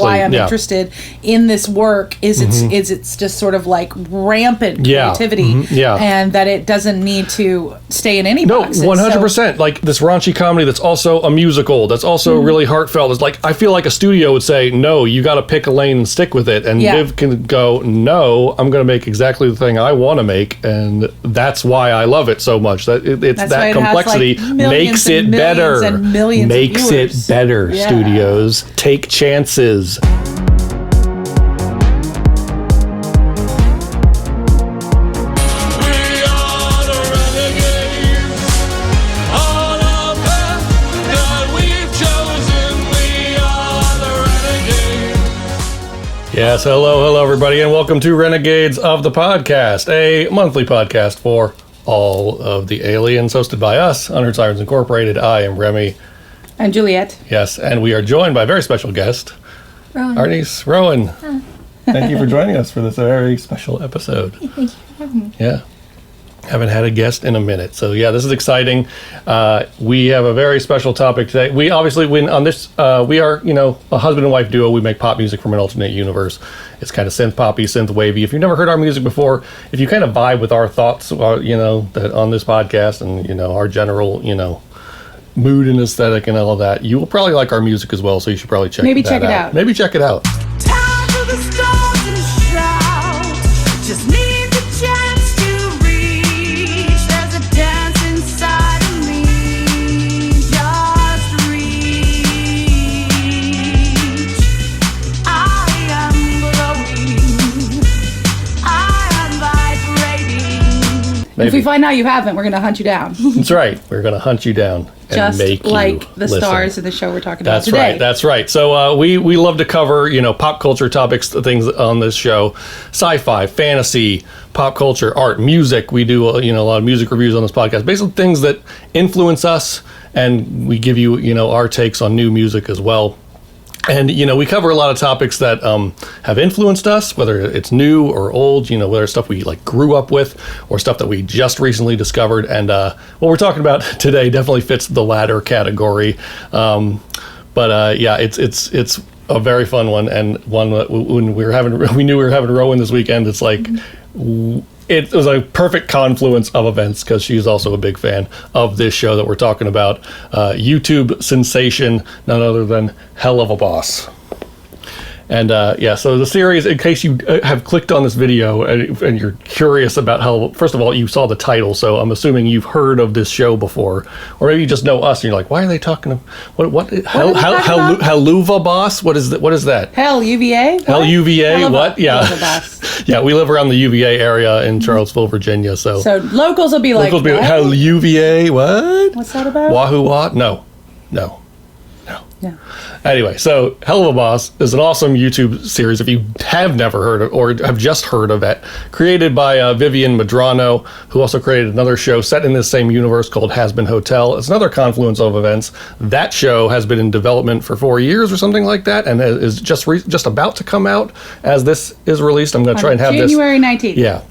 why I'm interested in this work is it's just sort of like rampant creativity, and that it doesn't need to stay in any boxes. 100%. Like this raunchy comedy that's also a musical, that's also really heartfelt. It's like, I feel like a studio would say, no, you got to pick a lane and stick with it. And Viv can go, no, I'm going to make exactly the thing I want to make, and that's why I love it so much. That that complexity makes it better. Makes it better. Studios, take chances. Yes, hello everybody, and welcome to Renegades of the Podcast, a monthly podcast for all of the aliens, hosted by us, Unheard, Sirens Incorporated. I am Remy. And Juliet. Yes, and we are joined by a very special guest, Rowan. our niece, Rowan. Thank you for joining us for this very special episode. Thank you for having me. Yeah. Haven't had a guest in a minute. So yeah, this is exciting. We have a very special topic today. We obviously, we are, a husband and wife duo. We make pop music from an alternate universe. It's kind of synth poppy, synth wavy. If you've never heard our music before, if you kind of vibe with our thoughts, that on this podcast and, our general, mood and aesthetic and all of that, you will probably like our music as well. So you should probably check it out. Maybe check it out. Time for the stars and shout. Just need the chance to reach. There's a dance inside of me. Just reach. I am glowing. I am vibrating. If we find out you haven't, we're going to hunt you down. That's right. We're going to hunt you down. Just make like the listen. stars of the show we're talking about today. That's right. So we love to cover, pop culture topics, things on this show. Sci-fi, fantasy, pop culture, art, music. We do, a lot of music reviews on this podcast. Basically things that influence us, and we give you, our takes on new music as well. And, we cover a lot of topics that have influenced us, whether it's new or old, whether it's stuff we grew up with or stuff that we just recently discovered. And what we're talking about today definitely fits the latter category. It's a very fun one, and one that when we knew we were having Rowan this weekend. It's like it was a perfect confluence of events, because she's also a big fan of this show that we're talking about. YouTube sensation, none other than Helluva Boss. And so the series, in case you have clicked on this video and you're curious about how, first of all, you saw the title, so I'm assuming you've heard of this show before, or maybe you just know us and you're like, why are they talking? Helluva Boss? What is that? Hell UVA? Hell UVA? What? Yeah. Helluva Boss. Yeah, we live around the UVA area in Charlottesville, Virginia. So locals will be like, hell UVA? What? What's that about? Wahoo Wah? No. Yeah. Anyway, so Helluva Boss is an awesome YouTube series, if you have never heard of or have just heard of it, created by Vivienne Medrano, who also created another show set in this same universe called Hazbin Hotel. It's another confluence of events. That show has been in development for 4 years or something like that, and is just about to come out as this is released. I'm going to try and have January 19th. Yeah.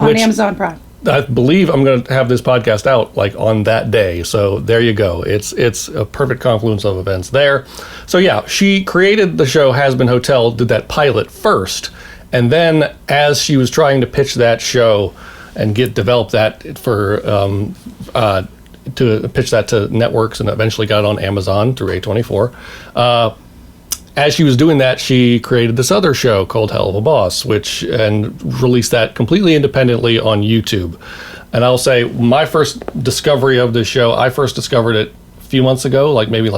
On Amazon Prime. I believe I'm going to have this podcast out on that day. So there you go. It's a perfect confluence of events there. So yeah, she created the show Hazbin Hotel, did that pilot first. And then as she was trying to pitch that show and develop that for, to pitch that to networks, and eventually got on Amazon through A24, as she was doing that, she created this other show called Helluva Boss, and released that completely independently on YouTube. And I'll say my first discovery of this show, I first discovered it a few months ago, maybe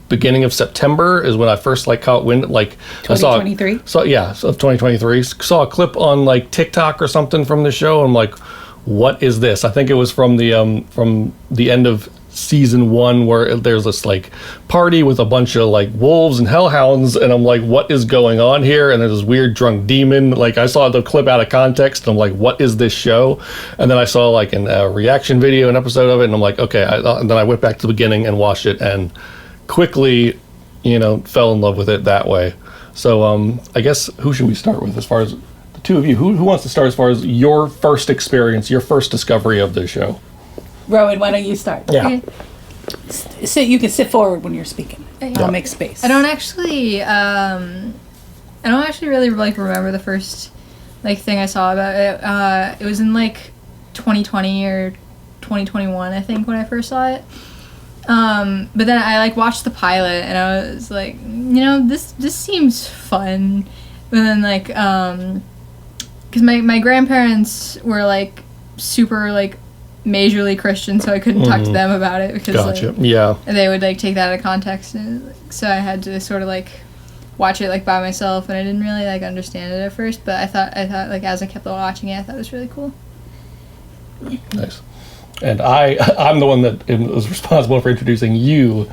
beginning of September is when I first caught wind. 2023? So 2023. Saw a clip on TikTok or something from the show. I'm like, what is this? I think it was from the end of season 1, where there's this party with a bunch of wolves and hellhounds, and I'm like, what is going on here? And there's this weird drunk demon. I saw the clip out of context, and I'm like, what is this show? And then I saw a reaction video, an episode of it, and I'm like, okay. And then I went back to the beginning and watched it, and quickly fell in love with it that way. So I guess, who should we start with as far as the two of you? Who wants to start as far as your first experience, your first discovery of this show? Rowan, why don't you start? Yeah. So you can sit forward when you're speaking. I'll make space. I don't actually really like remember the first like thing I saw about it. It was in like 2020 or 2021, I think, when I first saw it. But then I like watched the pilot and I was like, this seems fun. And then like, because my grandparents were like super like majorly Christian, so I couldn't talk to them about it because like, they would like take that out of context, and so I had to sort of like watch it like by myself, and I didn't really like understand it at first, but I thought like as I kept watching it, I thought it was really cool. Nice. And I'm the one that was responsible for introducing you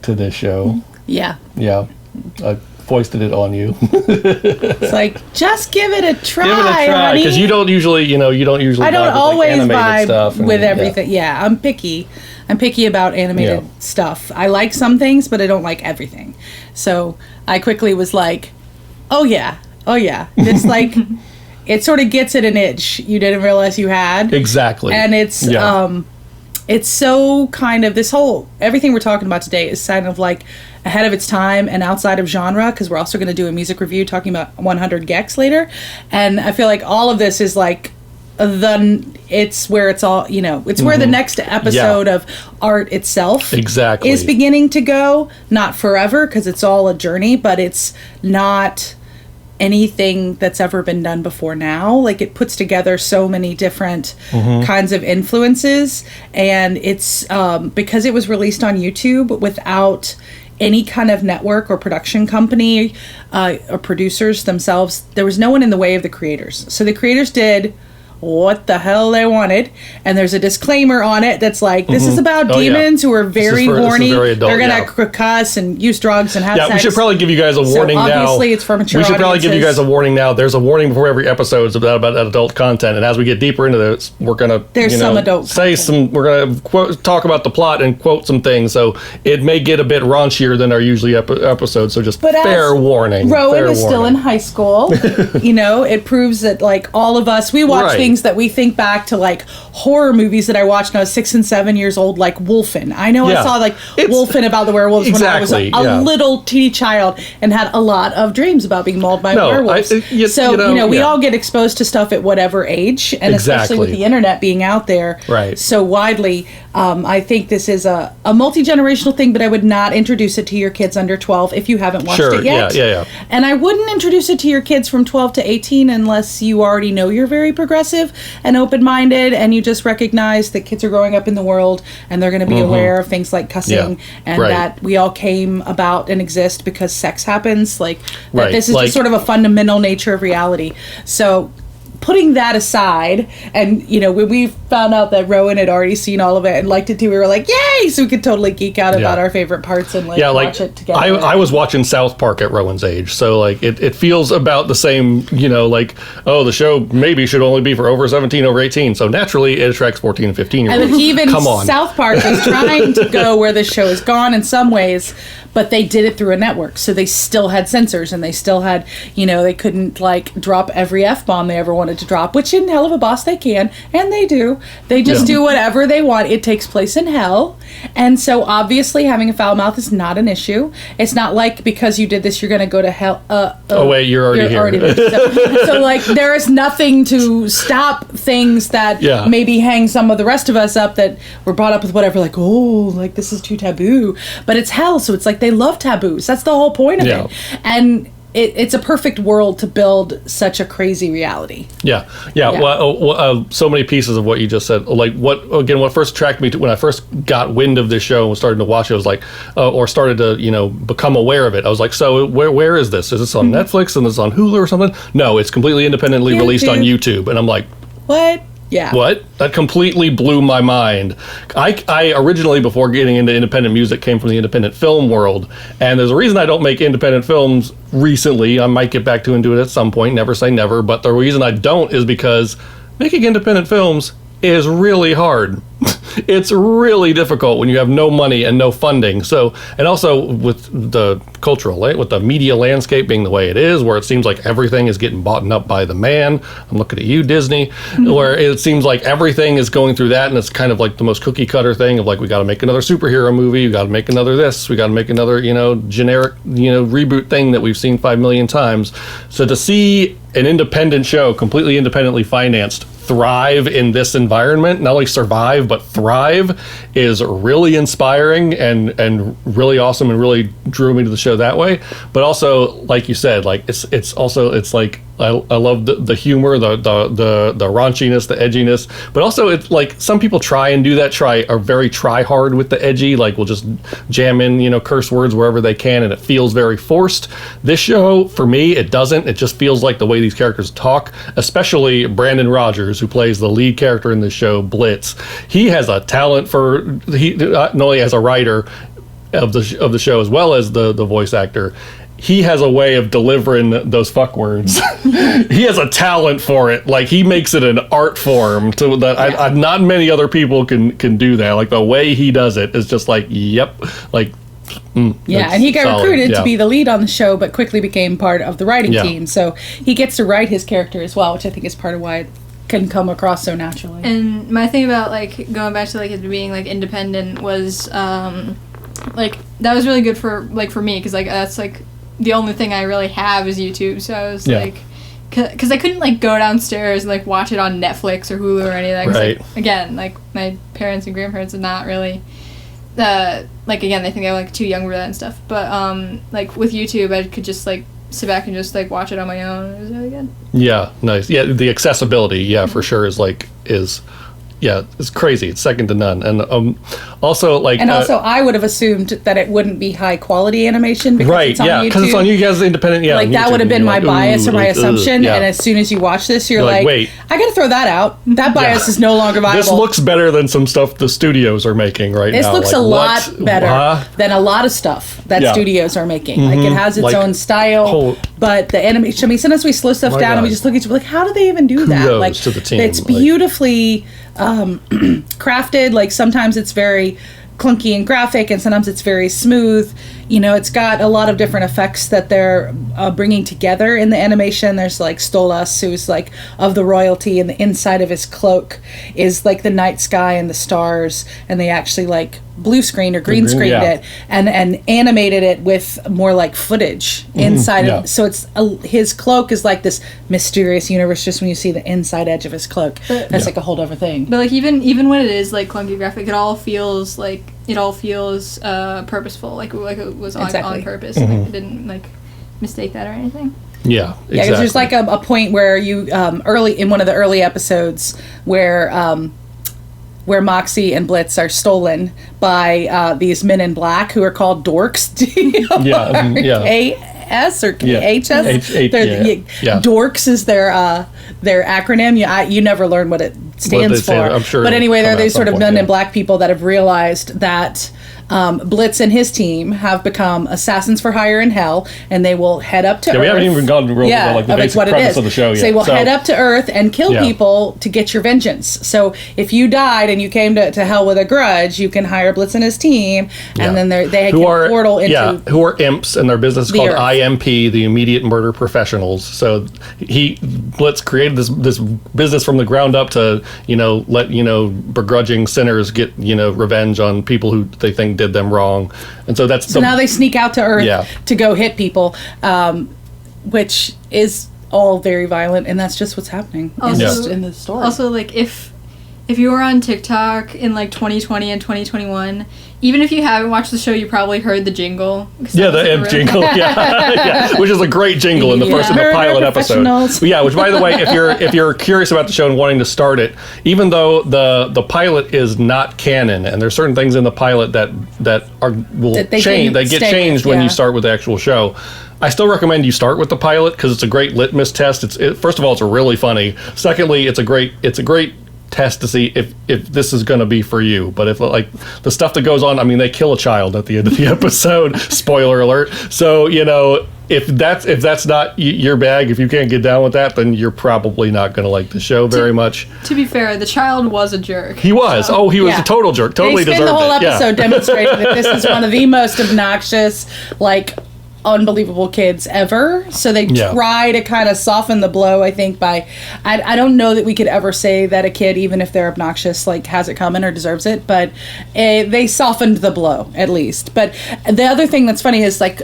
to this show. Yeah. Yeah. I foisted it on you. It's like, just give it a try. Give it a try, because you don't usually I don't vibe always with, like, animated stuff vibe with everything. Yeah, I'm picky. I'm picky about animated stuff. I like some things, but I don't like everything. So I quickly was like, oh yeah. It's like, it sort of gets at an itch you didn't realize you had. Exactly. And it's so kind of, this whole, everything we're talking about today is kind of like ahead of its time and outside of genre, because we're also going to do a music review talking about 100 Gex later. And I feel like all of this is like, it's where it's all, it's where the next episode of art itself is beginning to go. Not forever, because it's all a journey, but it's not anything that's ever been done before now. Like, it puts together so many different kinds of influences, and it's because it was released on YouTube without any kind of network or production company or producers themselves. There was no one in the way of the creators, so the creators did what the hell they wanted, and there's a disclaimer on it that's like, this is about demons who are very horny. They're gonna cuss and use drugs and have sex. We should probably give you guys a warning now. Obviously, it's for mature We should probably audiences. give you guys a warning now. There's a warning before every episode about adult content, and as we get deeper into this, we're gonna some adult content. We're gonna talk about the plot and quote some things, so it may get a bit raunchier than our usually episodes. So just fair warning. Rowan is still in high school. It proves that like all of us, we watch things that we think back to, like horror movies that I watched when I was 6 and 7 years old, like Wolfen. I know I saw like Wolfen about the werewolves when I was a little teeny child and had a lot of dreams about being mauled by werewolves. We all get exposed to stuff at whatever age, and especially with the internet being out there so widely. I think this is a multi-generational thing, but I would not introduce it to your kids under 12 if you haven't watched it yet. Yeah. And I wouldn't introduce it to your kids from 12 to 18 unless you already know you're very progressive and open-minded, and you just recognize that kids are growing up in the world and they're going to be aware of things like cussing and that we all came about and exist because sex happens. Like, that this is just sort of a fundamental nature of reality. So putting that aside, and when we found out that Rowan had already seen all of it and liked it too, we were like, yay! So we could totally geek out about our favorite parts and watch it together. I was watching South Park at Rowan's age, so like it feels about the same. The show maybe should only be for over 17, over 18, so naturally it attracts 14 and 15 year olds. And even Come on. South Park is trying to go where this show has gone in some ways, but they did it through a network, so they still had censors, and they still had, they couldn't like drop every F-bomb they ever wanted to drop, which in Helluva Boss they can, and they do. They just do whatever they want. It takes place in hell, and so obviously having a foul mouth is not an issue. It's not like because you did this you're going to go to hell. You're already here. So like there is nothing to stop things that maybe hang some of the rest of us up that were brought up with whatever, like, like this is too taboo, but it's hell, so it's like they love taboos. That's the whole point of it. And it's a perfect world to build such a crazy reality. Well, so many pieces of what you just said. Like what first attracted me to when I first got wind of this show and started to watch it, was like, or started to become aware of it. I was like, so where is this? Is this on Netflix and is this on Hulu or something? No, it's completely independently released on YouTube. And I'm like, what? Yeah. What? That completely blew my mind. I originally, before getting into independent music, came from the independent film world. And there's a reason I don't make independent films recently. I might get back to and do it at some point. Never say never. But the reason I don't is because making independent films is really hard. it's really difficult when you have no money and no funding. So, and also with the cultural, with the media landscape being the way it is, where it seems like everything is getting bought up by the man. I'm looking at you, Disney, where it seems like everything is going through that, and it's kind of like the most cookie cutter thing of like, we got to make another superhero movie, we got to make another this, we got to make another, generic, reboot thing that we've seen 5 million times. So to see an independent show, completely independently financed, thrive in this environment, not only survive but thrive, is really inspiring and really awesome, and really drew me to the show that way. But also, like you said, like it's like I love the humor, the raunchiness, the edginess, but also it's like some people try and do that, are very try hard with the edgy, like will just jam in curse words wherever they can, and it feels very forced. This show, for me, it doesn't. It just feels like the way these characters talk, especially Brandon Rogers, who plays the lead character in the show, Blitz. He has a talent he not only as a writer of the show as well as the voice actor. He has a way of delivering those fuck words. He has a talent for it. Like, he makes it an art form to that. Not many other people can do that. Like, the way he does it is just like, yep, like. And he got recruited to be the lead on the show, but quickly became part of the writing team. So he gets to write his character as well, which I think is part of why it can come across so naturally. And my thing about like going back to like it being like independent was like that was really good for me, because like that's like the only thing I really have is YouTube. So I was like, because I couldn't like go downstairs and like watch it on Netflix or Hulu or any of that. 'Cause, right. like, again, like my parents and grandparents are not really like, again, they think I'm like too young for that and stuff. But like with YouTube, I could just like sit back and just like watch it on my own. It was really good. Yeah, nice. Yeah, the accessibility, for sure, it's crazy. It's second to none. And also, like... And also, I would have assumed that it wouldn't be high-quality animation because it's on YouTube. Because it's on you guys independent, Like, that would have been my bias or my assumption, and as soon as you watch this, you're like, wait, I gotta throw that out. That bias is no longer viable. This looks better than some stuff the studios are making now. This looks a lot better than a lot of stuff that studios are making. Like, it has its own style, but the animation... I mean, sometimes we slow stuff down and we just look at each other like, how do they even do that? Like, to the team. It's beautifully... crafted. Like, sometimes it's very clunky and graphic, and sometimes it's very smooth. It's got a lot of different effects that they're bringing together in the animation. There's like Stolas, who's like of the royalty, and the inside of his cloak is like the night sky and the stars, and they actually like blue screened or green screened it and animated it with more like footage inside of it. So it's his cloak is like this mysterious universe just when you see the inside edge of his cloak. That's like a whole other thing. But like even when it is like clunky graphic, it all feels purposeful, like it was on purpose. Like, it didn't like mistake that or anything. Yeah, exactly. Yeah, there's like a point where you early in one of the early episodes where Moxie and Blitz are stolen by these men in black who are called dorks. KS or KHS? Dorks is their acronym. You never learn what it stands for. I'm sure. But anyway, they're these sort of men in black people that have realized that Blitz and his team have become assassins for hire in hell, and they will head up to Earth. We haven't even gone to like the basic premise of the show yet. So they will head up to Earth and kill people to get your vengeance. So if you died and you came to hell with a grudge, you can hire Blitz and his team, and then they can portal into... who are imps, and their business is called IMP, the Immediate Murder Professionals. So Blitz created this business from the ground up to, let, begrudging sinners get, revenge on people who they think did them wrong. And so now they sneak out to Earth to go hit people, which is all very violent, and that's just what's happening in the story. Also, like, if you were on TikTok in like 2020 and 2021, even if you haven't watched the show, you probably heard the jingle. The imp jingle, which is a great jingle in the pilot episode. Yeah, which, by the way, if you're curious about the show and wanting to start it, even though the pilot is not canon, and there's certain things in the pilot that change, they get changed when you start with the actual show. I still recommend you start with the pilot because it's a great litmus test. First of all, it's really funny. Secondly, it's a great test to see if this is going to be for you. But if like the stuff that goes on, I mean, they kill a child at the end of the episode. Spoiler alert. So if that's not your bag, if you can't get down with that, then you're probably not going to like the show very much. To be fair, the child was a jerk. He was. So. He was a total jerk. Totally deserved it. They spend the whole episode demonstrating that this is one of the most obnoxious, like, unbelievable kids ever. So they try to kind of soften the blow, I think, by I don't know that we could ever say that a kid, even if they're obnoxious, like, has it coming or deserves it, but they softened the blow at least. But the other thing that's funny is, like,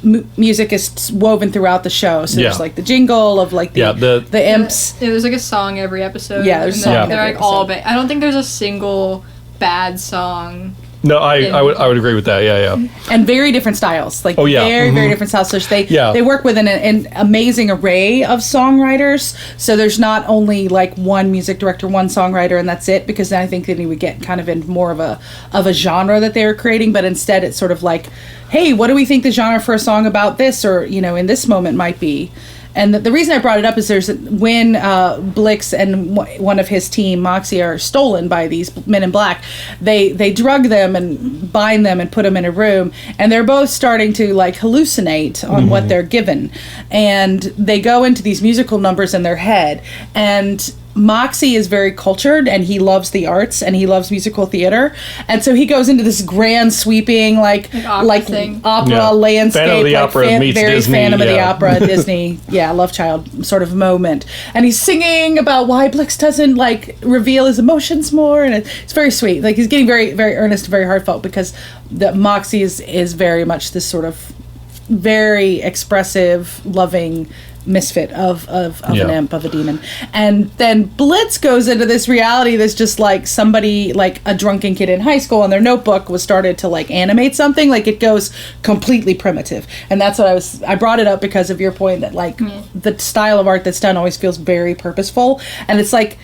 music is woven throughout the show. So there's, like, the jingle of, like, the imps. There's like a song every episode. Yeah, there's a song. They're like all I don't think there's a single bad song. No, I would agree with that. Yeah. And very different styles, like very different styles. So they work with an amazing array of songwriters. So there's not only like one music director, one songwriter, and that's it. Because then I think then you would get kind of in more of a genre that they were creating. But instead, it's sort of like, hey, what do we think the genre for a song about this, or in this moment might be. And the reason I brought it up is when Blix and one of his team, Moxie, are stolen by these men in black, they drug them and bind them and put them in a room, and they're both starting to like hallucinate on what they're given, and they go into these musical numbers in their head. And Moxie is very cultured, and he loves the arts, and he loves musical theater, and so he goes into this grand sweeping like opera landscape, Phantom of the Opera meets very Disney, Phantom of the Opera, Disney, love child sort of moment, and he's singing about why Blix doesn't like reveal his emotions more, and it's very sweet. Like, he's getting very, very earnest, very heartfelt, because the Moxie is very much this sort of very expressive, loving misfit of an imp, of a demon. And then Blitz goes into this reality that's just like somebody, like a drunken kid in high school, and their notebook was started to like animate something. Like, it goes completely primitive. And that's what I brought it up because of your point that like the style of art that's done always feels very purposeful. And it's like,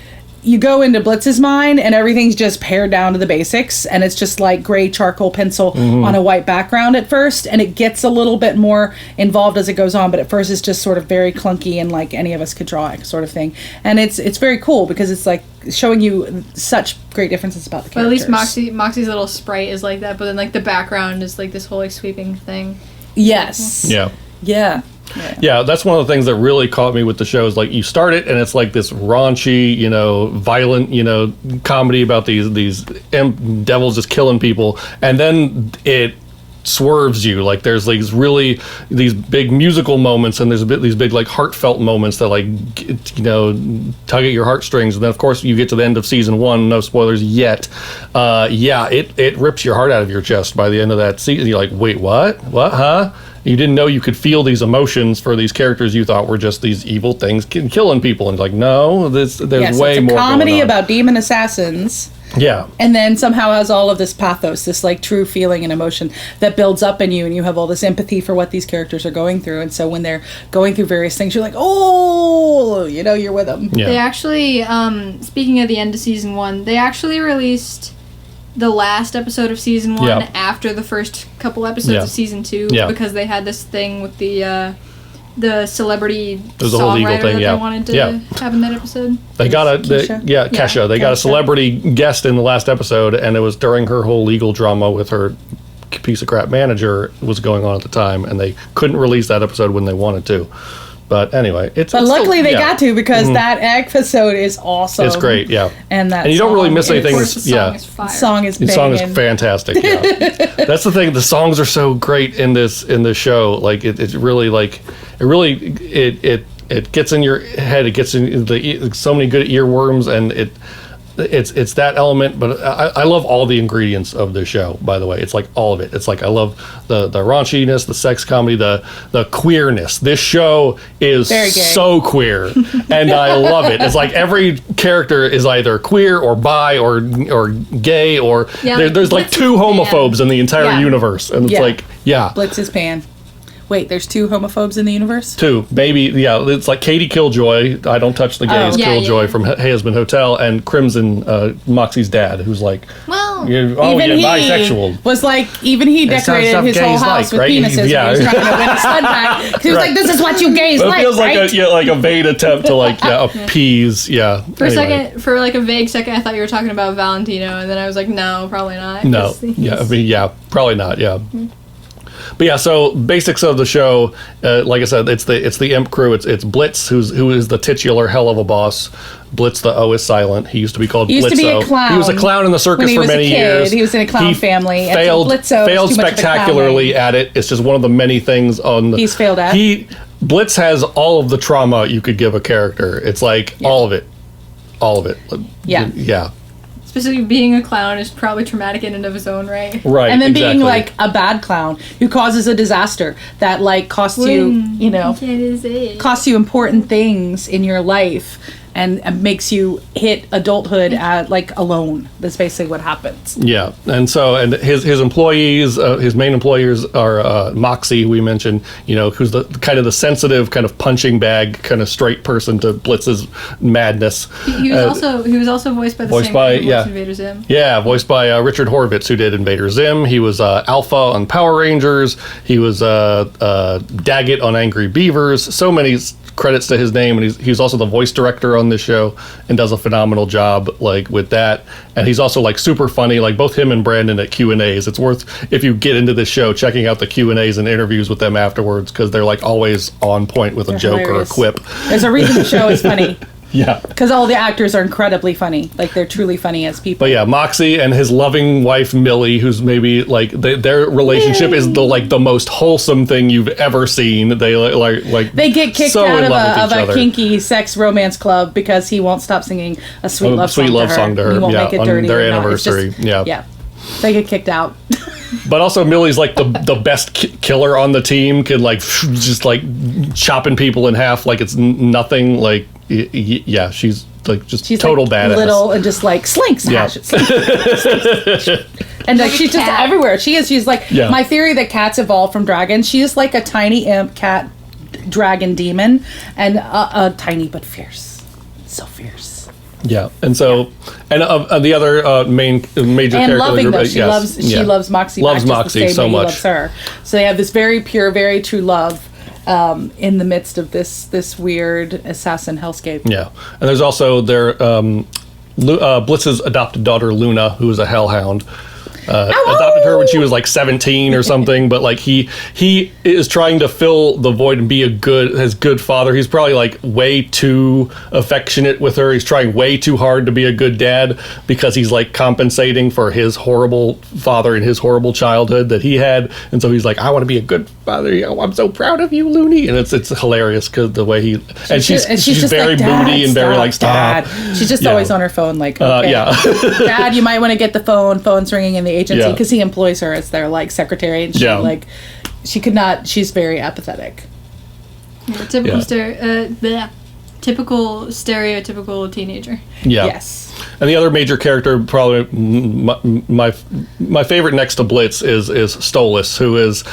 you go into Blitz's mind and everything's just pared down to the basics, and it's just like gray charcoal pencil on a white background at first, and it gets a little bit more involved as it goes on, but at first it's just sort of very clunky and like any of us could draw it sort of thing. And it's very cool because it's like showing you such great differences about the characters. But at least Moxie's little sprite is like that, but then like the background is like this whole like sweeping thing. Yes. Yeah. Yeah, that's one of the things that really caught me with the show is like you start it and it's like this raunchy, violent, comedy about these imp devils just killing people, and then it swerves you. Like, there's like these big musical moments, and there's these big like heartfelt moments that like tug at your heartstrings. And then of course you get to the end of season 1, no spoilers yet. It rips your heart out of your chest by the end of that season. You're like, wait, what, huh? You didn't know you could feel these emotions for these characters you thought were just these evil things killing people. And like, no, there's way more going on. It's a comedy about demon assassins. Yeah. And then somehow has all of this pathos, this like true feeling and emotion that builds up in you, and you have all this empathy for what these characters are going through. And so when they're going through various things, you're like, oh, you're with them. Yeah. They actually, speaking of the end of season 1, they actually released the last episode of season 1 after the first couple episodes of season 2 because they had this thing with the celebrity songwriter that they wanted to have in that episode. They got Kesha. They got a celebrity guest in the last episode, and it was during her whole legal drama with her piece of crap manager was going on at the time, and they couldn't release that episode when they wanted to. But anyway, luckily they got to, because that episode is awesome. It's great, and you don't really miss anything. The song is fantastic. Yeah, that's the thing. The songs are so great in the show. Like it gets in your head. It gets in so many good earworms, and it's that element. But I love all the ingredients of the show, by the way. It's like all of it. It's like I love the raunchiness, the sex comedy, the queerness. This show is so queer, and I love it. It's like every character is either queer or bi or gay, or there's like 2 homophobes in the entire universe, and it's like Blitz is pan. Wait, there's 2 homophobes in the universe? 2, maybe. Yeah, it's like Katie Killjoy, I don't touch the gays, Killjoy from Hazbin Hotel, and Crimson, Moxie's dad, who's like, bisexual. Was like, even he decorated his whole house with penises when he was trying to win a stud back. He was like, this is what you gays like, it feels right? like a vain attempt to appease, For a vague second, I thought you were talking about Valentino, and then I was like, no, probably not. No, probably not, But yeah, so basics of the show, like I said, it's the imp crew. It's Blitz, who is the titular Helluva Boss. Blitz, the O is silent. He used to be called Blitzo. He used to be a clown. He was a clown in the circus for many years. He was in a clown family. Failed, and so Blitzo failed was too much of a clown spectacularly name. at it. It's just one of the many things on. He's failed at. Blitz has all of the trauma you could give a character. It's like all of it. Yeah. Yeah. Specifically, being a clown is probably traumatic in and of his own right. Right. And then exactly. being like a bad clown who causes a disaster that like costs you important things in your life and makes you hit adulthood at like alone. That's basically what happens. Yeah, and his employees, his main employers are Moxie, we mentioned, who's the kind of the sensitive, kind of punching bag, kind of straight person to Blitz's madness. He was also voiced by the same guy who voiced Invader Zim. Yeah, voiced by Richard Horvitz, who did Invader Zim. He was Alpha on Power Rangers. He was Daggett on Angry Beavers. So many credits to his name, and he's also the voice director on this show and does a phenomenal job like with that. And he's also like super funny, like both him and Brandon at Q&As. It's worth, if you get into this show, checking out the Q&As and interviews with them afterwards, because they're like always on point with a joke hilarious. or a quip. There's a reason the show is funny. Yeah. Because all the actors are incredibly funny. Like, they're truly funny as people. But yeah, Moxie and his loving wife, Millie, who's maybe, like, their relationship is the most wholesome thing you've ever seen. They, They get kicked so out of a kinky sex romance club because he won't stop singing a sweet love song to her. He won't make it dirty. On their or anniversary. Just, yeah. They get kicked out. But also Millie's like the best killer on the team, could like just like chopping people in half like it's nothing. Like yeah, she's like she's total like badass. Little and just like slinks. Yeah. And like she's just everywhere. She's like my theory that cats evolved from dragons. She is like a tiny imp cat dragon demon, and a tiny but fierce, so fierce. Yeah, and so and the other major and character loving group, though she loves Moxie. Loves back Moxie just the same so way he much. loves her. So they have this very pure, very true love in the midst of this weird assassin hellscape. Yeah, and there's also their Blitz's adopted daughter Loona, who is a hellhound. Adopted her when she was like 17 or something, but like he is trying to fill the void and be his good father. He's probably like way too affectionate with her. He's trying way too hard to be a good dad because he's like compensating for his horrible father and his horrible childhood that he had. And so he's like, I want to be a good father. I'm so proud of you, Looney. And it's hilarious because the way she's just very like, moody and very like, stop. Dad. She's just always on her phone like, okay, Dad, you might want to get the phone's ringing in the agency, because he employs her as their like secretary, and she could not. She's very apathetic. Typical stereotypical teenager. Yeah. Yes. And the other major character, probably my favorite next to Blitz, is Stolas, who is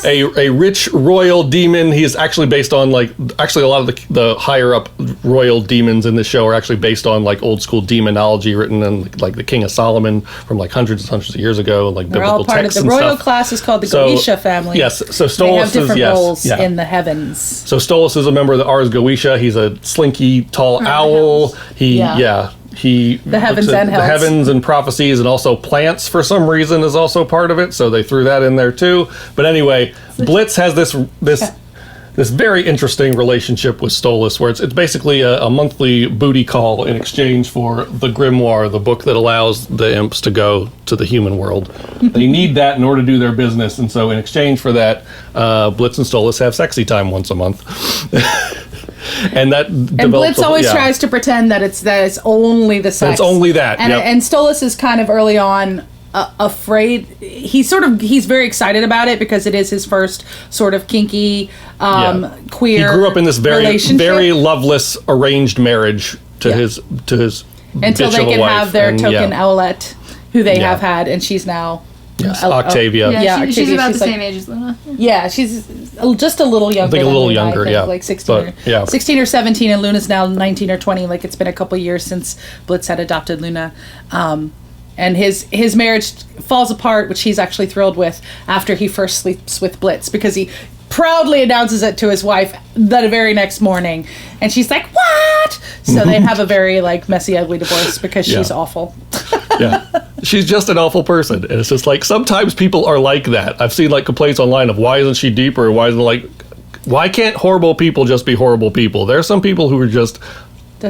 a rich royal demon. He is actually based on a lot of the higher up royal demons in this show are actually based on like old school demonology written in like the King of Solomon from like hundreds and hundreds of years ago, like They're biblical all part of texts the and royal stuff. class is called the Goetia family. Yes, so Stolas they have different roles yes, in the heavens. So Stolas is a member of the Ars Goetia. He's a slinky, tall owl. He the heavens and hells. The heavens and prophecies, and also plants for some reason is also part of it. So they threw that in there too. But anyway, Blitz has this very interesting relationship with Stolas, where it's basically a monthly booty call in exchange for the grimoire, the book that allows the imps to go to the human world. They need that in order to do their business, and so in exchange for that, Blitz and Stolas have sexy time once a month. And Blitz always tries to pretend that it's only the sex. It's only that. And Stolas is kind of early on afraid. He's very excited about it because it is his first sort of kinky queer. He grew up in this very loveless arranged marriage to his until they can have their token Owlette, who they have had, and she's now. Yes, Octavia. She's about the same age as Loona. Yeah, she's just a little younger. I think a little younger, like 16 or 17, and Luna's now 19 or 20. Like, it's been a couple years since Blitz had adopted Loona. And his marriage falls apart, which he's actually thrilled with after he first sleeps with Blitz, because he proudly announces it to his wife the very next morning, and she's like, "What?" So they have a very like messy, ugly divorce because she's awful. she's just an awful person. And it's just like, sometimes people are like that. I've seen like complaints online of why isn't she deeper? Why isn't like, why can't horrible people just be horrible people? There are some people who are just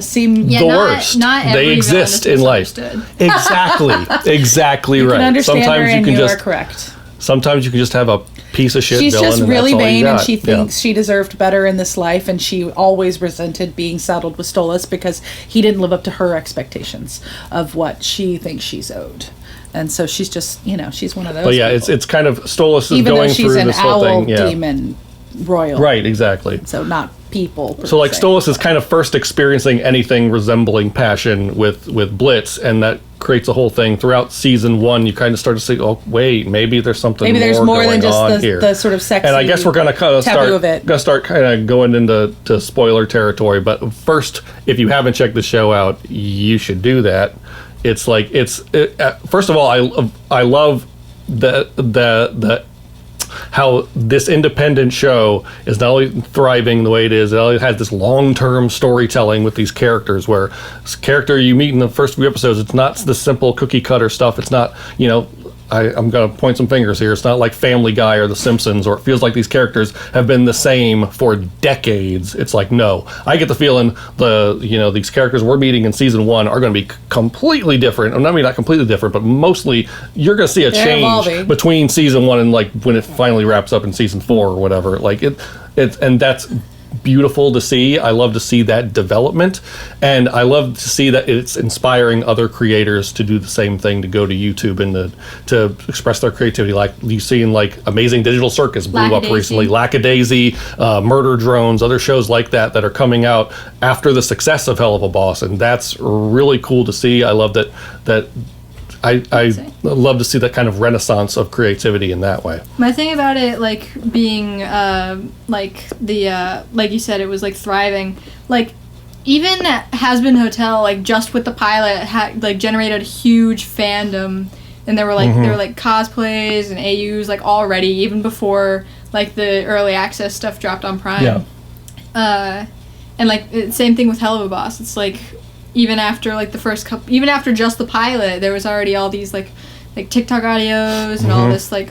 seem the worst. Not they exist in life. Exactly you right. Can understand sometimes her, you can and just are correct. Sometimes you can just have a piece of shit She's villain, just and really that's all you vain, and got. she thinks she deserved better in this life, and she always resented being saddled with Stolas because he didn't live up to her expectations of what she thinks she's owed. And so she's just, she's one of those. But yeah, people. it's kind of Stolas is Even going though she's through an this whole owl thing. Yeah. demon royal. Right, exactly. So not people. So like Stolas is kind of first experiencing anything resembling passion with Blitz, and that creates a whole thing. Throughout season 1, you kind of start to see, oh wait, maybe there's something. Maybe there's more than going on just here. the sort of sexy. And I guess we're gonna kind of start kind of going into spoiler territory. But first, if you haven't checked the show out, you should do that. It's like first of all, I love the how this independent show is not only thriving the way it is, it has this long-term storytelling with these characters, where this character you meet in the first few episodes, it's not the simple cookie cutter stuff. It's not, I'm going to point some fingers here. It's not like Family Guy or The Simpsons, or it feels like these characters have been the same for decades. It's like, no. I get the feeling these characters we're meeting in season 1 are going to be completely different. I mean, not completely different, but mostly you're going to see a change evolving between season 1 and like when it finally wraps up in season 4 or whatever. Like and that's beautiful to see. I love to see that development, and I love to see that it's inspiring other creators to do the same thing, to go to YouTube and to express their creativity. Like you've seen, like Amazing Digital Circus blew up recently, Lackadaisy, Murder Drones, other shows like that are coming out after the success of Helluva Boss, and that's really cool to see. I love that I love to see that kind of renaissance of creativity in that way. My thing about it, like, being, like you said, it was, like, thriving. Like, even Hazbin Hotel, like, just with the pilot, generated a huge fandom. And there were, like, cosplays and AUs, like, already, even before, like, the early access stuff dropped on Prime. Yeah. And, like, same thing with Helluva Boss. It's, like, even after like the first couple, even after just the pilot, there was already all these like TikTok audios and all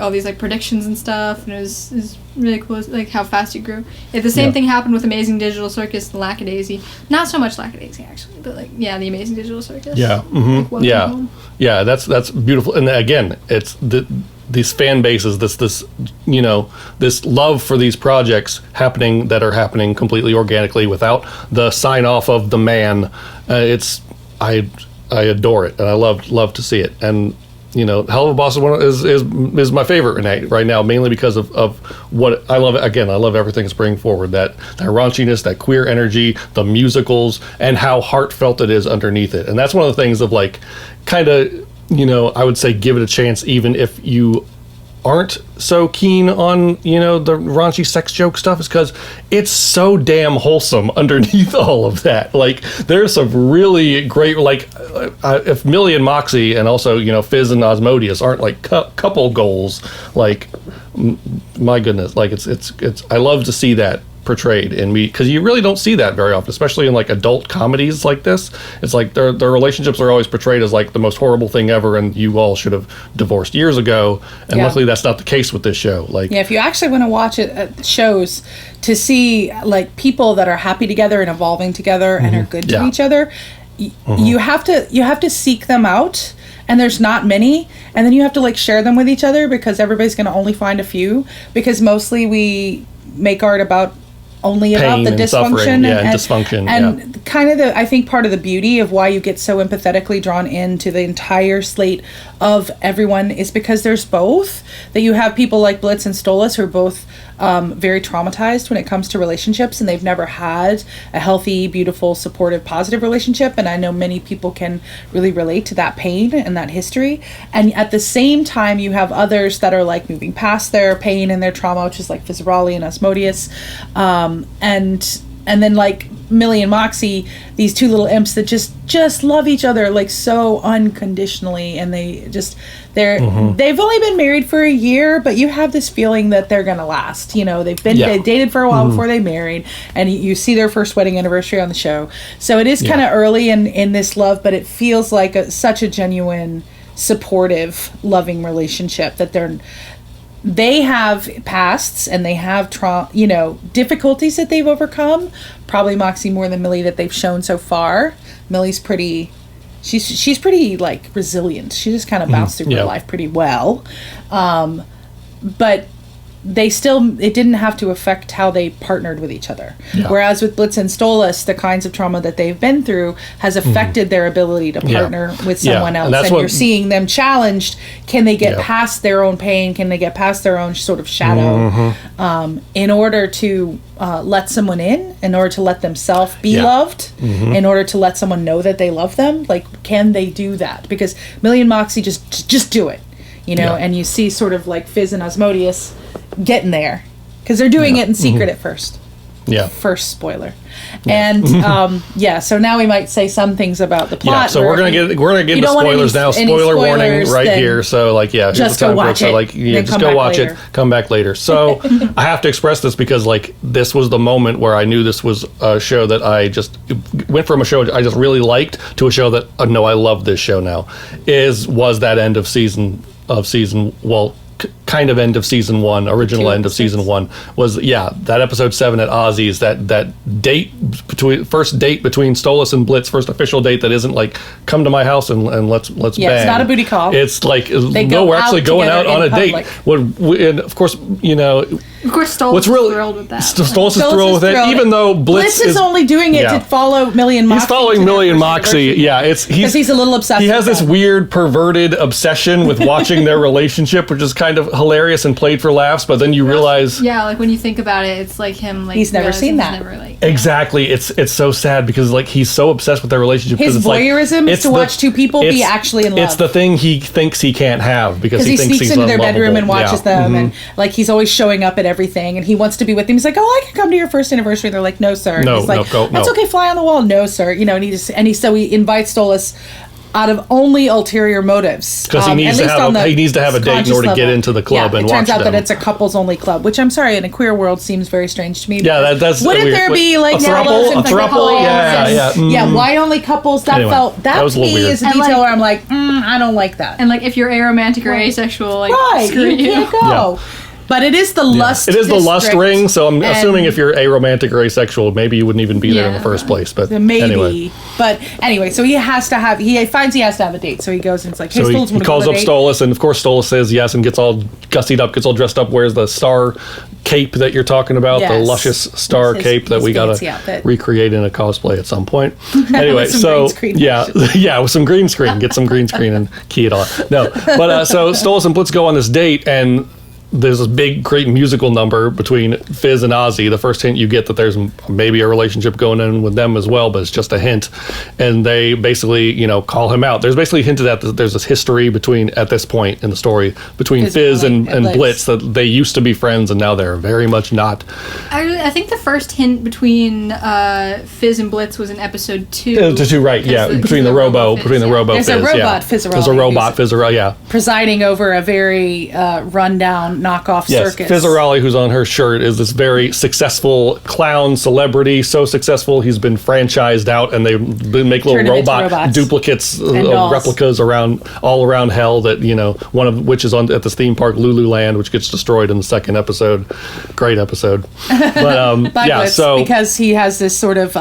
these like predictions and stuff, and it was really cool, like how fast it grew. If the same thing happened with Amazing Digital Circus and Lackadaisy, not so much Lackadaisy actually, but like the Amazing Digital Circus. Yeah, Like, yeah, that's beautiful. And again, it's these fan bases, this love for these projects that are happening completely organically without the sign off of the man. I adore it, and I love to see it. And Helluva Boss is my favorite right now, mainly because of what I love. Again, I love everything it's bringing forward. That raunchiness, that queer energy, the musicals, and how heartfelt it is underneath it. And that's one of the things of like, kind of, I would say give it a chance, even if you aren't so keen on the raunchy sex joke stuff, is because it's so damn wholesome underneath all of that. Like there's some really great, like if Millie and Moxie and also Fizz and Osmodeus aren't like couple goals, like my goodness, like it's I love to see that portrayed in me, because you really don't see that very often, especially in like adult comedies like this. It's like their relationships are always portrayed as like the most horrible thing ever, and you all should have divorced years ago. And luckily that's not the case with this show. Like, if you actually want to watch it, shows to see like people that are happy together and evolving together and are good to each other, you have to seek them out. And there's not many, and then you have to like share them with each other, because everybody's going to only find a few, because mostly we make art about only about the dysfunction and dysfunction, and kind of I think part of the beauty of why you get so empathetically drawn into the entire slate of everyone is because there's both. That you have people like Blitz and Stolas who are both very traumatized when it comes to relationships, and they've never had a healthy, beautiful, supportive, positive relationship. And I know many people can really relate to that pain and that history. And at the same time, you have others that are like moving past their pain and their trauma, which is like Fizzarali and Osmodeus, and then like Millie and Moxie, these two little imps that just love each other like so unconditionally, and they've only been married for a year, but you have this feeling that they're gonna last. They dated for a while before they married, and you see their first wedding anniversary on the show. So it is kind of early in this love, but it feels like such a genuine supportive, loving relationship, that they have pasts and they have difficulties that they've overcome. Probably Moxie more than Millie that they've shown so far. Millie's pretty, she's pretty like resilient. She just kind of bounced through her life pretty well. But it didn't have to affect how they partnered with each other. Yeah. Whereas with Blitz and Stolas, the kinds of trauma that they've been through has affected their ability to partner with someone else. And you're seeing them challenged. Can they get past their own pain? Can they get past their own sort of shadow in order to let someone in order to let themselves be loved, in order to let someone know that they love them? Like, can they do that? Because Millie and Moxie just do it, and you see sort of like Fizz and Asmodeus getting there because they're doing it in secret at first. First spoiler. And so now we might say some things about the plot. So we're gonna get into spoilers now. Spoiler warning right here. So just go watch it. Just go watch it. Come back later. So I have to express this because this was the moment where I knew this was a show that I just went from a show I just really liked to a show that no, I love this show now. Was that end of season kind of end of season 1, original end of season 1 was that episode 7 at Ozzy's, that first date between Stolas and Blitz, first official date that isn't like come to my house and let's bang. It's not a booty call. It's like we're actually going out on a date. And of course Stolas is thrilled with that. Stolas is thrilled with it, even though Blitz is only doing it to follow Millie and Moxie. He's following Millie and Moxie. Because he's a little obsessed. He has this weird perverted obsession with watching their relationship, which is kind of hilarious and played for laughs. But then you realize, like when you think about it, it's like him. Like he's never seen that. Exactly. It's so sad because he's so obsessed with their relationship. His voyeurism is to watch two people be actually in love. It's the thing he thinks he can't have because he sneaks into their bedroom and watches them, and he's always showing up at everything, and he wants to be with them. He's like, "Oh, I can come to your first anniversary." They're like, "No, sir." No, he's like, "That's okay, fly on the wall." "No, sir." So he invites Stolas out of only ulterior motives. Because he needs to have a date in order to get into the club and watch them. It turns out that it's a couples only club, which I'm sorry, in a queer world seems very strange to me. Yeah, that's wouldn't weird. there be like a throuple? Yeah. Why only couples? That was to me is a detail where I'm like, I don't like that. And if you're aromantic or asexual, screw you. Can't go. But it is the lust. It is the lust ring. So I'm assuming if you're aromantic or asexual, maybe you wouldn't even be there in the first place. But maybe. Anyway, so he has to have. He finds he has to have a date. So he goes and it's like, "Hey, Stolas, he calls up Stolas, and of course Stolas says yes and gets all gussied up, gets all dressed up, wears the star cape that you're talking about, the luscious star cape that we gotta recreate in a cosplay at some point. Anyway, so with some green screen, get some green screen and key it on. No, but so Stolas and Blitz go on this date and there's this big, great musical number between Fizz and Ozzy. The first hint you get that there's maybe a relationship going on with them as well, but it's just a hint. And they basically, call him out. There's basically hinted at that there's this history at this point in the story, between Fizz and Blitz, that they used to be friends and now they're very much not. I think the first hint between Fizz and Blitz was in episode 2. Between the robo Fizz. There's a robot Fizzarelli. There's a robot Fizzarelli, presiding over a very rundown knockoff circus. Fizzarelli, who's on her shirt, is this very successful clown celebrity. So successful, he's been franchised out, and they make little robot duplicates of replicas all around hell. That one of which is at this theme park, Lululand, which gets destroyed in the second episode. Great episode, but because he has this sort of.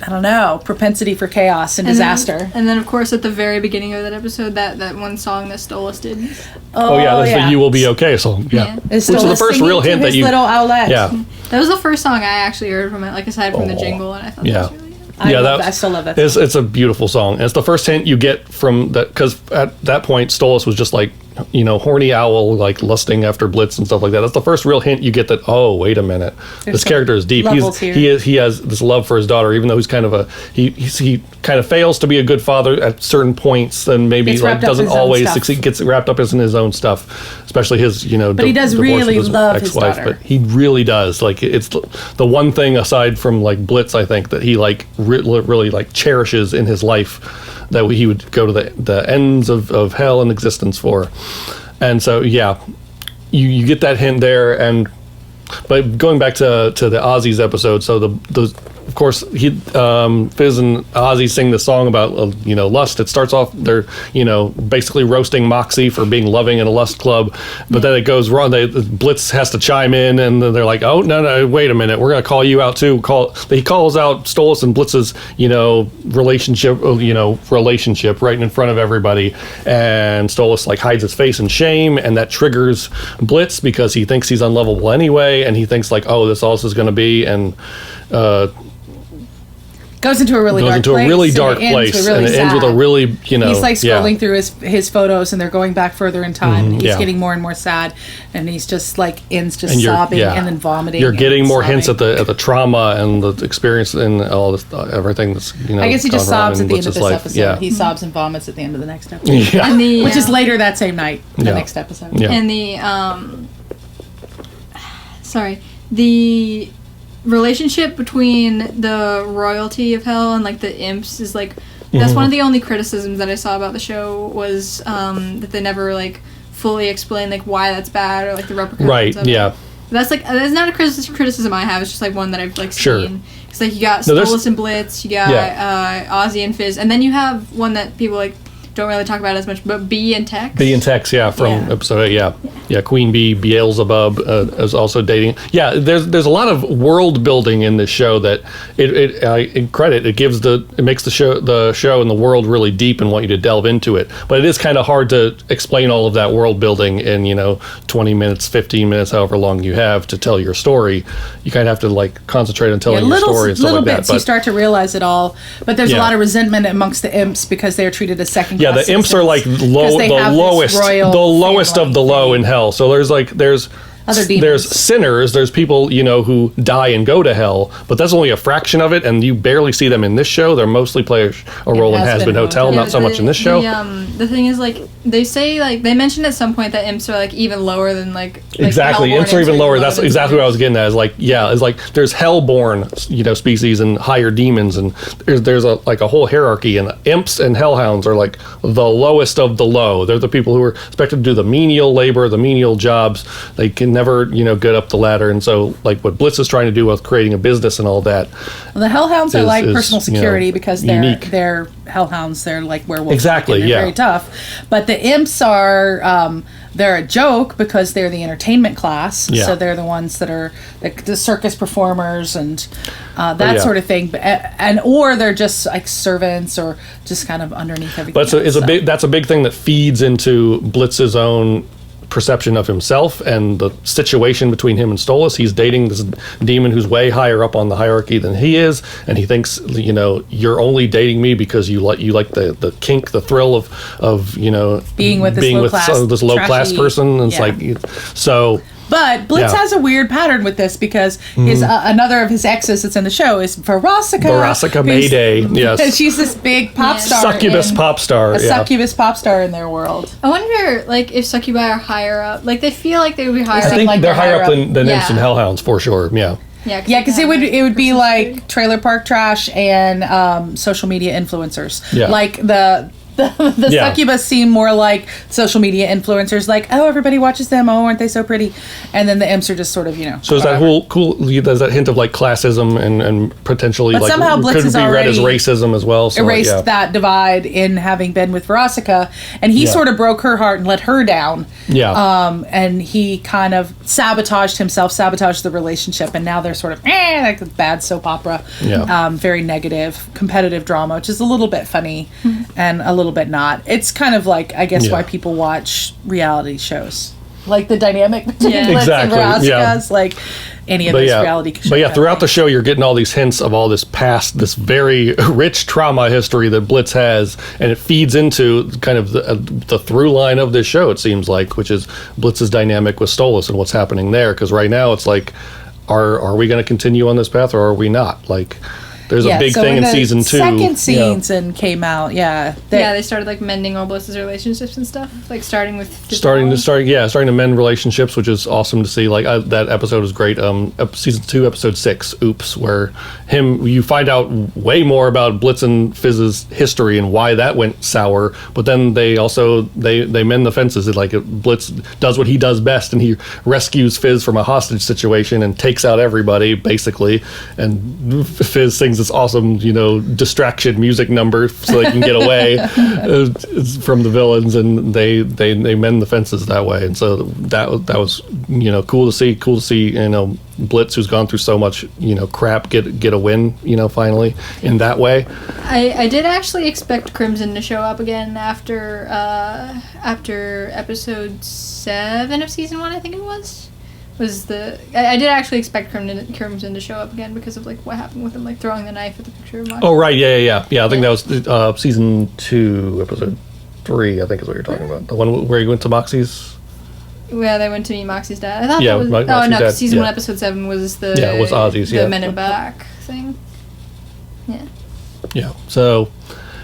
I don't know, propensity for chaos and disaster. And then, of course, at the very beginning of that episode, that one song that Stolas did. That's the "You Will Be Okay" song. Yeah. Which is the first real hint that you... little outlet. Yeah. That was the first song I actually heard from it, aside from the jingle, and I thought that was really good. I still love it. It's a beautiful song. And it's the first hint you get from that, because at that point, Stolas was just like, horny owl, lusting after Blitz and stuff like that. That's the first real hint you get that, oh, wait a minute. This character is deep. He has this love for his daughter, even though he's kind of he kind of fails to be a good father at certain points, and maybe doesn't always succeed, gets wrapped up in his own stuff, especially his, but he does really love his daughter. But he really does. It's the one thing aside from Blitz, I think, that he really cherishes in his life, that he would go to the ends of hell and existence for. And so you get that hint there. But going back to the Ozzy's episode, so of course, Fizz and Ozzy sing the song about lust. It starts off they're basically roasting Moxie for being loving in a lust club, but then it goes wrong. Blitz has to chime in, and they're like, "Oh no, wait a minute, we're gonna call you out too." He calls out Stolas and Blitz's relationship right in front of everybody, and Stolas like hides his face in shame, and that triggers Blitz because he thinks he's unlovable anyway, and he thinks like, "Oh, this all this is gonna be," and goes into a really dark place, and it ends with a really he's like scrolling through his photos, and they're going back further in time, and he's getting more and more sad, and he's just like sobbing and then vomiting. You're getting more hints at the trauma and the experience and all this everything that's I guess he just sobs at the end of this episode. He sobs and vomits at the end of the next episode, which is later that same night, the next episode. And the relationship between the royalty of hell and like the imps is like that's one of the only criticisms that I saw about the show was that they never like fully explain like why that's bad or like the repercussions of it. That's not a criticism I have. It's just like one that I've like seen. It's like you got Stolas and Blitz, you got Ozzy and Fizz, and then you have one that people like don't really talk about as much, but B and Tex. From episode 8, Queen Bee, Beelzebub is also dating. There's a lot of world building in this show that it makes the show and the world really deep and want you to delve into it. But it is kind of hard to explain all of that world building in 20 minutes, 15 minutes, however long you have to tell your story. You kind of have to like concentrate on telling your story and stuff like that. Little bits you start to realize it all, but there's a lot of resentment amongst the imps because they're treated as second. The imps are like the lowest of the low in hell. So there's other demons. There's sinners, there's people, who die and go to hell, but that's only a fraction of it, and you barely see them in this show. They're mostly play a role in Hazbin Hotel, not so much in this show. The thing is, like, they say, like, they mentioned at some point that imps are, like, even lower than, like exactly, imps are even lower. That's exactly what I was getting at. It's like there's hellborn, species and higher demons, and there's a whole hierarchy, and imps and hellhounds are, like, the lowest of the low. They're the people who are expected to do the menial labor, the menial jobs. They can never, get up the ladder, and so, like, what Blitz is trying to do with creating a business and all that. Well, the hellhounds are like personal security because they're hellhounds. They're like werewolves. Exactly, they're very tough. But the imps are they're a joke because they're the entertainment class. So they're the ones that are the circus performers and that sort of thing. Or they're just like servants or just kind of underneath everything. But that's a big thing that feeds into Blitz's own perception of himself and the situation between him and Stolas. He's dating this demon who's way higher up on the hierarchy than he is, and he thinks, you're only dating me because you like the kink, the thrill of being with this low class person. And it's like so. But Blitz has a weird pattern with this because his another of his exes that's in the show is Veronica Mayday. Yes, she's this big pop star, succubus pop star, succubus pop star in their world. I wonder, like, if succubi are higher up. Like, they feel like they would be higher. I think they're higher up than imps and hellhounds for sure. Yeah, because it would be like trailer park trash and social media influencers. Like the succubus seem more like social media influencers, like, oh, everybody watches them, oh, aren't they so pretty? And then the imps are just sort of, So is that there's that hint of like classism and potentially but like somehow Blitz could be read as racism as well. So erased that divide in having been with Veronica, and he sort of broke her heart and let her down. And he kind of sabotaged the relationship, and now they're sort of like a bad soap opera. Very negative, competitive drama, which is a little bit funny and a little bit not. It's kind of like, I guess, why people watch reality shows, like the dynamic between Blitz and Veronica, like any of those reality shows. But throughout the show, you're getting all these hints of all this past, this very rich trauma history that Blitz has, and it feeds into kind of the through line of this show, it seems like, which is Blitz's dynamic with Stolas and what's happening there. Because right now, it's like, are we going to continue on this path or are we not? Like, There's a big thing in season 2. Second season came out. Yeah. They started like mending all Bliss's relationships and stuff. Like starting with starting to mend relationships, which is awesome to see. Like that episode was great. Season 2, episode 6, Oops, where you find out way more about Blitz and Fizz's history and why that went sour. But then they also they mend the fences. Like Blitz does what he does best, and he rescues Fizz from a hostage situation and takes out everybody basically. And Fizz sings this awesome, distraction music number so they can get away from the villains, and they mend the fences that way. And so that was cool to see. Blitz, who's gone through so much crap, get a win finally in that way. I did actually expect Crimson to show up again after episode 7 of season 1, I think it was I did actually expect Crimson to show up again because of like what happened with him like throwing the knife at the picture of Moxie. Oh right, yeah. I think that was season 2, episode 3. I think is what you're talking about. The one where he went to Moxie's. Yeah, they went to meet Moxie's dad. I thought that was. Moxie's no, dad. Season 1, episode 7 was the. Yeah, it was Ozzy's. The Men in Black thing. Yeah. Yeah. So,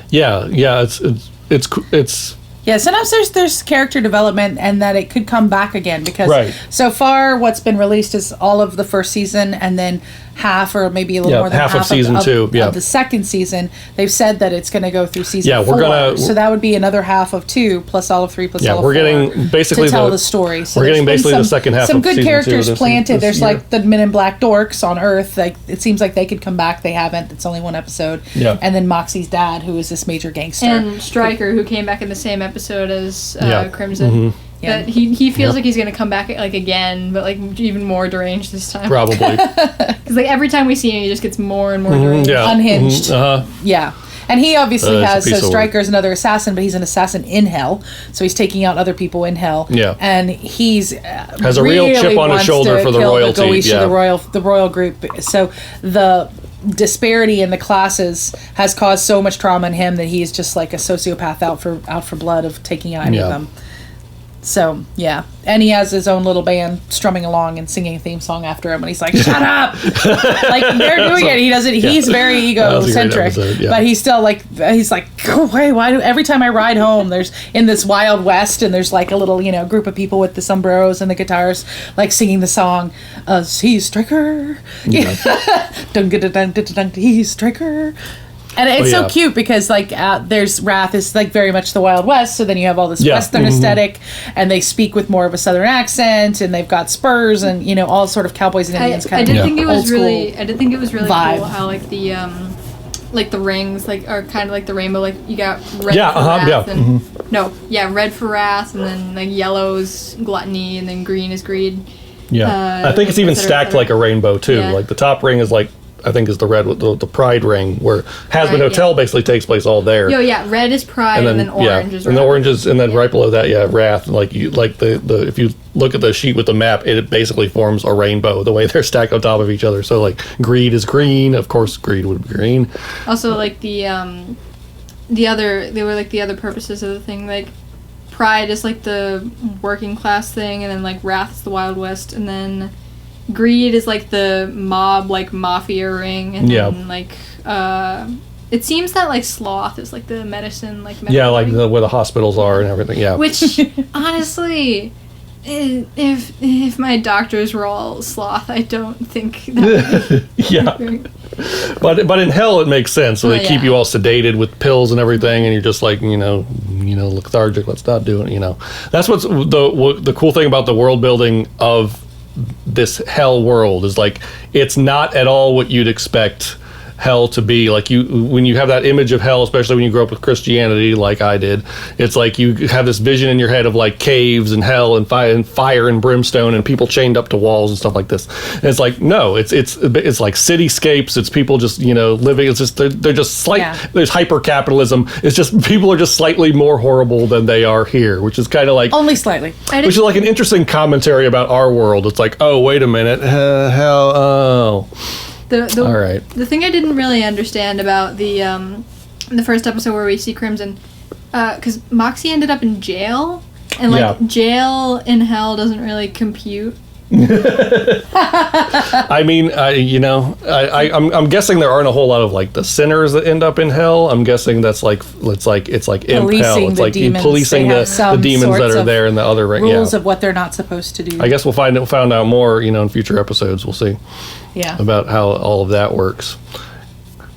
yeah, it's. Yeah, sometimes there's character development and that it could come back again because so far what's been released is all of the first season and then half or maybe a little more than half of season 2 of the second season. They've said that it's going to go through season 4. So that would be another half of 2 plus all of 3 plus all of 4. We're getting basically to tell the story. So we're getting basically the second half some of good season characters 2 planted. There's year. like the Men in Black dorks on Earth. Like it seems like they could come back. They haven't. It's only one episode. Yeah. And then Moxie's dad, who is this major gangster. And Stryker, who came back in the same episode as Crimson. Mm-hmm. Yeah. But he feels like he's going to come back like again, but like even more deranged this time. Probably. Because like every time we see him, he just gets more and more deranged. Yeah. Unhinged. Mm-hmm. Yeah. And he obviously has, so Stryker's work. another assassin, but he's an assassin in hell. So he's taking out other people in hell. Yeah. And he's has a real chip on his shoulder for the royalty. The royal group. So the disparity in the classes has caused so much trauma in him that he's just like a sociopath out for blood of taking out any of them. So, yeah. And he has his own little band strumming along and singing a theme song after him. And he's like, shut up! Like, they're doing it. He doesn't, he's very egocentric. But he's still like, go away. Why do, every time I ride home, there's in this Wild West, and there's like a little, group of people with the sombreros and the guitars, like singing the song, he's Stryker. He's Stryker. And it's so cute because like there's Wrath is like very much the Wild West, so then you have all this Western aesthetic, and they speak with more of a Southern accent, and they've got spurs and all sort of cowboys and Indians I did think it was really vibe. cool how like the rings like are kind of like the rainbow, like you got red for Wrath red for Wrath, and then like yellow is gluttony, and then green is greed. I think it's even stacked like a rainbow too. Like the top ring is like, I think is the red with the pride ring, where Hazbin Hotel basically takes place all there. Red is pride, and then orange is and the orange is, and then right below that, Wrath. Like the if you look at the sheet with the map, it basically forms a rainbow the way they're stacked on top of each other. So like greed is green, of course greed would be green. Also like the other purposes of the thing, like pride is like the working class thing, and then like Wrath is the Wild West, and then greed is like the mob, like mafia ring, and then like it seems that like sloth is like the medicine, like like where the hospitals are and everything. Yeah, which honestly, if my doctors were all sloth, I don't think that would be but in hell it makes sense. So they keep you all sedated with pills and everything, and you're just like lethargic. Let's not do it. That's what's the cool thing about the world building of this hell world is like it's not at all what you'd expect hell to be. Like when you have that image of hell, especially when you grow up with Christianity like I did, it's like you have this vision in your head of like caves and hell and fire and brimstone and people chained up to walls and stuff like this. And it's like, no, it's like cityscapes. It's people just living. It's just they're just there's hyper capitalism. It's just people are just slightly more horrible than they are here, which is kind of like only slightly, which is like an interesting commentary about our world. It's like, oh wait a minute, hell. All right. The thing I didn't really understand about the first episode where we see Crimson, because Moxie ended up in jail, and jail in hell doesn't really compute I mean, I'm guessing there aren't a whole lot of like the sinners that end up in hell. I'm guessing that's like it's like imp hell. It's like policing the demons that are there in the other ring. Rules of what they're not supposed to do. I guess we'll find out more, in future episodes. We'll see. Yeah. About how all of that works.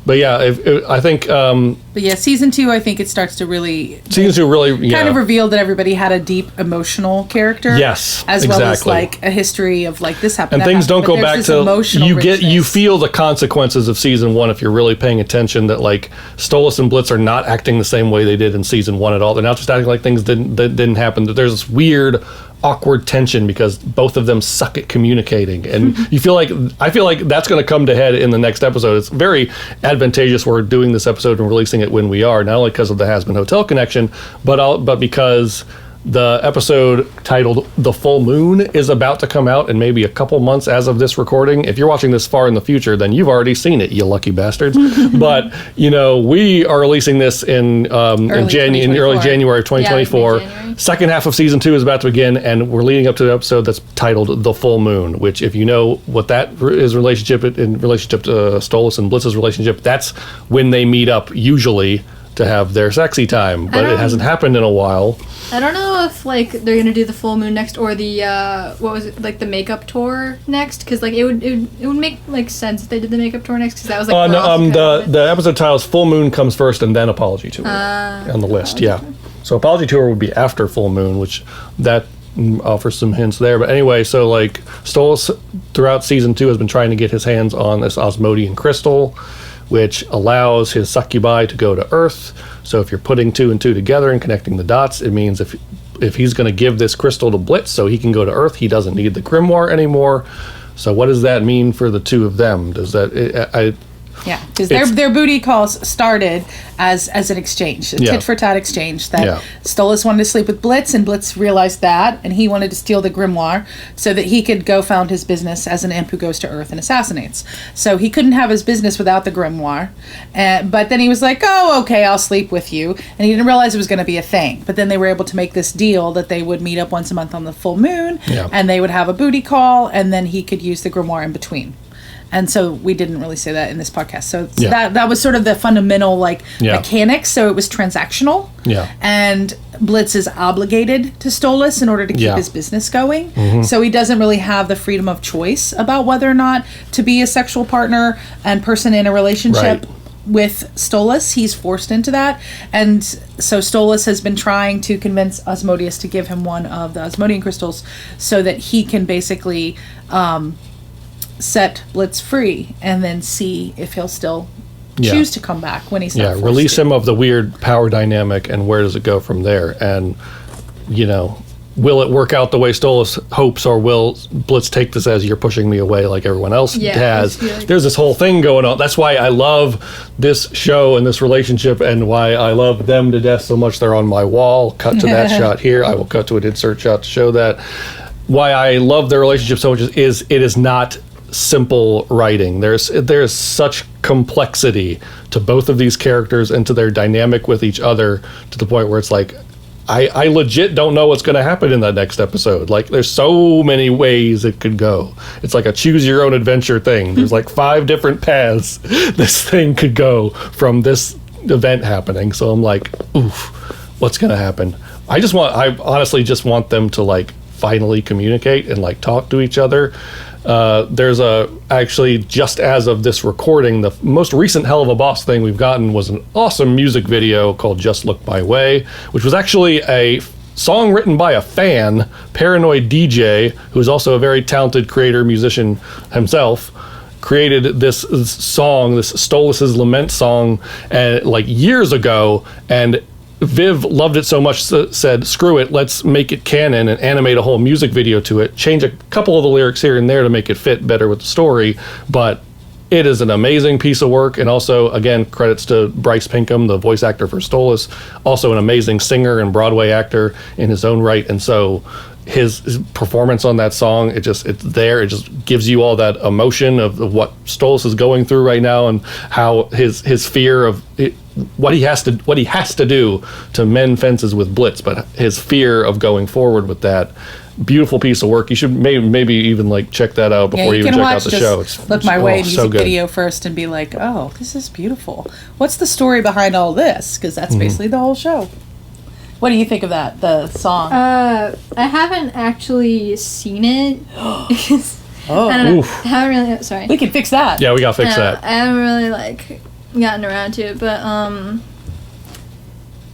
But yeah, I think. But yeah, season 2, I think it starts to really. Season 2 really kind of revealed that everybody had a deep emotional character. Yes, as well as like a history of like this happened. And things don't go back to richness. You feel the consequences of season 1 if you're really paying attention. That like Stolas and Blitz are not acting the same way they did in season 1 at all. They're not just acting like things didn't happen. There's this weird, awkward tension because both of them suck at communicating, and I feel like that's going to come to head in the next episode. It's very advantageous we're doing this episode and releasing it when we are, not only because of the Hazbin Hotel connection, but because the episode titled The Full Moon is about to come out in maybe a couple months as of this recording. If you're watching this far in the future, then you've already seen it, you lucky bastards. But, we are releasing this in early January of 2024. Yeah, Second half of season 2 is about to begin, and we're leading up to the episode that's titled The Full Moon, which if you know what that is in relationship to Stolas and Blitz's relationship, that's when they meet up usually to have their sexy time, but it hasn't happened in a while. I don't know if like they're gonna do the full moon next or the the makeup tour next, because like it would make like sense if they did the makeup tour next, because that was like the episode title is Full Moon comes first and then Apology Tour on the list. Yeah, so Apology Tour would be after Full Moon, which that offers some hints there. But anyway, so like Stolas throughout season 2 has been trying to get his hands on this Osmodian crystal, which allows his succubi to go to Earth. So if you're putting 2 and 2 together and connecting the dots, it means if he's going to give this crystal to Blitz so he can go to Earth, he doesn't need the grimoire anymore. So what does that mean for the two of them? Does that... Yeah, because their booty calls started as an exchange, a tit for tat exchange. That Stolas wanted to sleep with Blitz, and Blitz realized that, and he wanted to steal the grimoire so that he could go found his business as an imp who goes to Earth and assassinates. So he couldn't have his business without the grimoire. But then he was like, "Oh, okay, I'll sleep with you," and he didn't realize it was going to be a thing. But then they were able to make this deal that they would meet up once a month on the full moon, and they would have a booty call, and then he could use the grimoire in between. And so we didn't really say that in this podcast. So that was sort of the fundamental mechanics. So it was transactional. Yeah. And Blitz is obligated to Stolas in order to keep his business going. Mm-hmm. So he doesn't really have the freedom of choice about whether or not to be a sexual partner and person in a relationship with Stolas. He's forced into that. And so Stolas has been trying to convince Asmodeus to give him one of the Asmodean crystals so that he can basically... set Blitz free and then see if he'll still choose to come back when he's not forced release to. him of the weird power dynamic, and where does it go from there? And will it work out the way Stolas hopes, or will Blitz take this as you're pushing me away like everyone else has? There's this whole thing going on. That's why I love this show and this relationship, and why I love them to death so much. They're on my wall. Cut to that shot here. I will cut to an insert shot to show that. Why I love their relationship so much is it is not simple writing. There's such complexity to both of these characters and to their dynamic with each other, to the point where it's like I legit don't know what's going to happen in that next episode. Like, there's so many ways it could go. It's like a choose your own adventure thing. There's like 5 different paths this thing could go from this event happening. So I'm like, oof, what's going to happen? I honestly just want them to like finally communicate and like talk to each other. There's actually, just as of this recording, the most recent Helluva Boss thing we've gotten was an awesome music video called Just Look My Way, which was actually a song written by a fan, Paranoid DJ, who's also a very talented creator, musician himself. Created this song, this Stolas' Lament song, like years ago, and Viv loved it so much, said, screw it, let's make it canon and animate a whole music video to it, change a couple of the lyrics here and there to make it fit better with the story, but it is an amazing piece of work. And also, again, credits to Bryce Pinkham, the voice actor for Stolas, also an amazing singer and Broadway actor in his own right. And so his performance on that song, it's there. It just gives you all that emotion of what Stolas is going through right now, and how his fear of what he has to do to mend fences with Blitz, but his fear of going forward with that. beautiful piece of work. You should maybe even like check that out before you even check out the show. Look my way music so good. video first and be like, oh, this is beautiful. What's the story behind all this? Because that's basically the whole show. What do you think of that, the song? I haven't actually seen it. Oh, I don't know. I haven't really. Sorry. We can fix that. Yeah, we gotta fix that. I haven't really like gotten around to it, but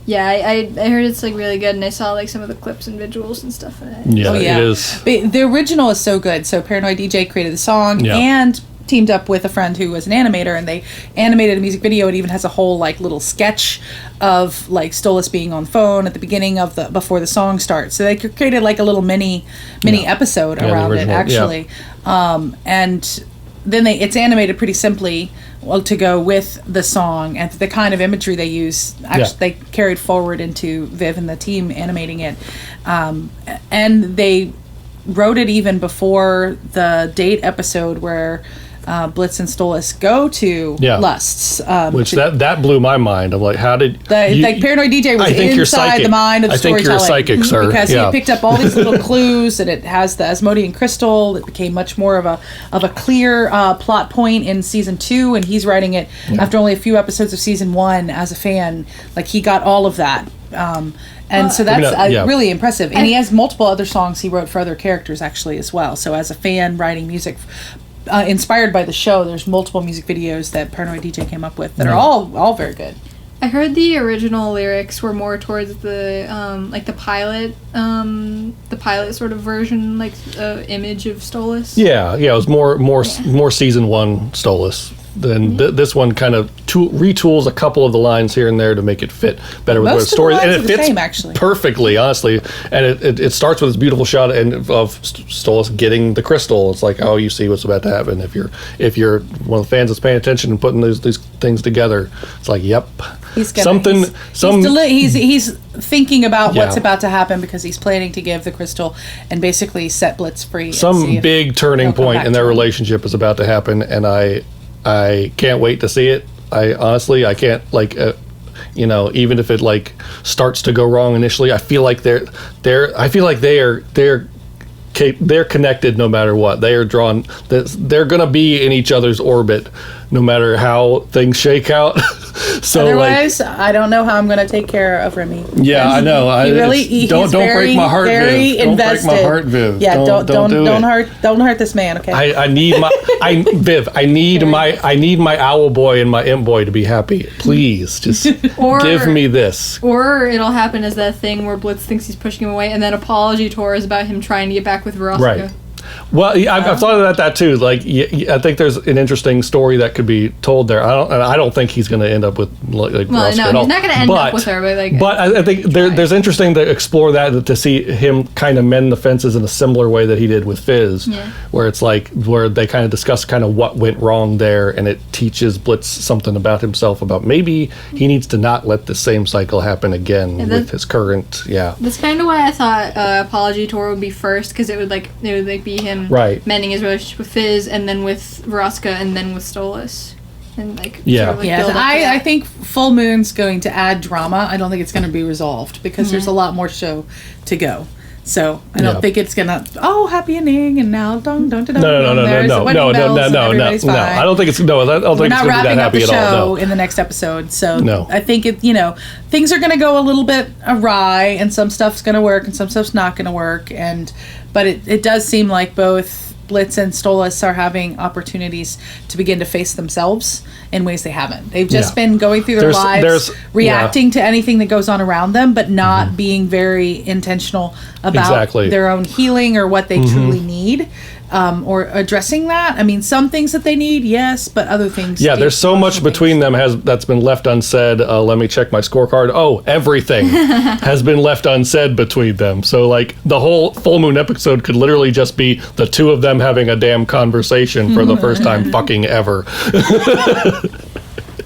yeah, I heard it's like really good, and I saw like some of the clips and visuals and stuff in it. Yeah, it is. But the original is so good. So Paranoid DJ created the song and teamed up with a friend who was an animator, and they animated a music video. It even has a whole like little sketch of like Stolas being on the phone at the beginning of before the song starts. So they created like a little mini episode around it actually. And then it's animated pretty simply to go with the song, and the kind of imagery they use actually they carried forward into Viv and the team animating it, and they wrote it even before the date episode where Blitz and Stolas go to Lusts, which that blew my mind. I'm like, how did like Paranoid DJ was inside the mind of the storytelling? I think you're psychic, sir, because he picked up all these little clues, and it has the Asmodean crystal. It became much more of a clear plot point in season 2, and he's writing it after only a few episodes of season 1 as a fan. Like he got all of that. And so that's really impressive. And he has multiple other songs he wrote for other characters actually as well. So as a fan writing music inspired by the show, there's multiple music videos that Paranoid DJ came up with that are all very good. I heard the original lyrics were more towards the like the pilot sort of version, like image of Stolas. Yeah, it was more season 1 Stolas. Then this one kind of retools a couple of the lines here and there to make it fit better with the story, and it fits perfectly, honestly. And it starts with this beautiful shot of Stolas getting the crystal. It's like, oh, you see what's about to happen if you're one of the fans that's paying attention and putting these things together. It's like, yep, he's thinking about what's about to happen because he's planning to give the crystal and basically set Blitz free. Some big turning point in their relationship is about to happen, and I can't wait to see it. I can't even if it like starts to go wrong initially, I feel like they're connected no matter what. They are drawn. They're gonna be in each other's orbit no matter how things shake out. So otherwise, I don't know how I'm going to take care of Remy. Yeah, I know. Don't break my heart, Viv. Don't break my heart, Viv. Yeah, don't hurt this man. Okay. I need my owl boy and my imp boy to be happy. Please, just give me this. Or it'll happen as that thing where Blitz thinks he's pushing him away, and then Apology Tour is about him trying to get back with Roscoe. Right. Well, I've thought about that too. Like, I think there's an interesting story that could be told there. I don't think he's going to end up with like. Well, Roscoe no, he's not going to end up with her. But like. But I think there's interesting to explore that, to see him kind of mend the fences in a similar way that he did with Fizz, where it's like where they kind of discuss kind of what went wrong there, and it teaches Blitz something about himself, about maybe he needs to not let the same cycle happen again with his current. Yeah. That's kind of why I thought Apology Tour would be first, because it would be him mending his relationship with Fizz, and then with Vraska, and then with Stolas, and I think Full Moon's going to add drama. I don't think it's going to be resolved because there's a lot more show to go. So I don't think it's gonna happy ending and now don't no. I don't think it's no. I don't think it's gonna be that happy at all. We're not wrapping up the show in the next episode, so I think things are gonna go a little bit awry, and some stuff's gonna work and some stuff's not gonna work, but it does seem like both Blitz and Stolas are having opportunities to begin to face themselves in ways they haven't. They've just been going through their lives, reacting to anything that goes on around them, but not being very intentional about their own healing or what they truly need, or addressing that. I mean, some things that they need, yes, but other things. Yeah, there's so much between them that's been left unsaid. Let me check my scorecard. Oh, everything has been left unsaid between them. So, like, the whole Full Moon episode could literally just be the two of them having a damn conversation for the first time fucking ever.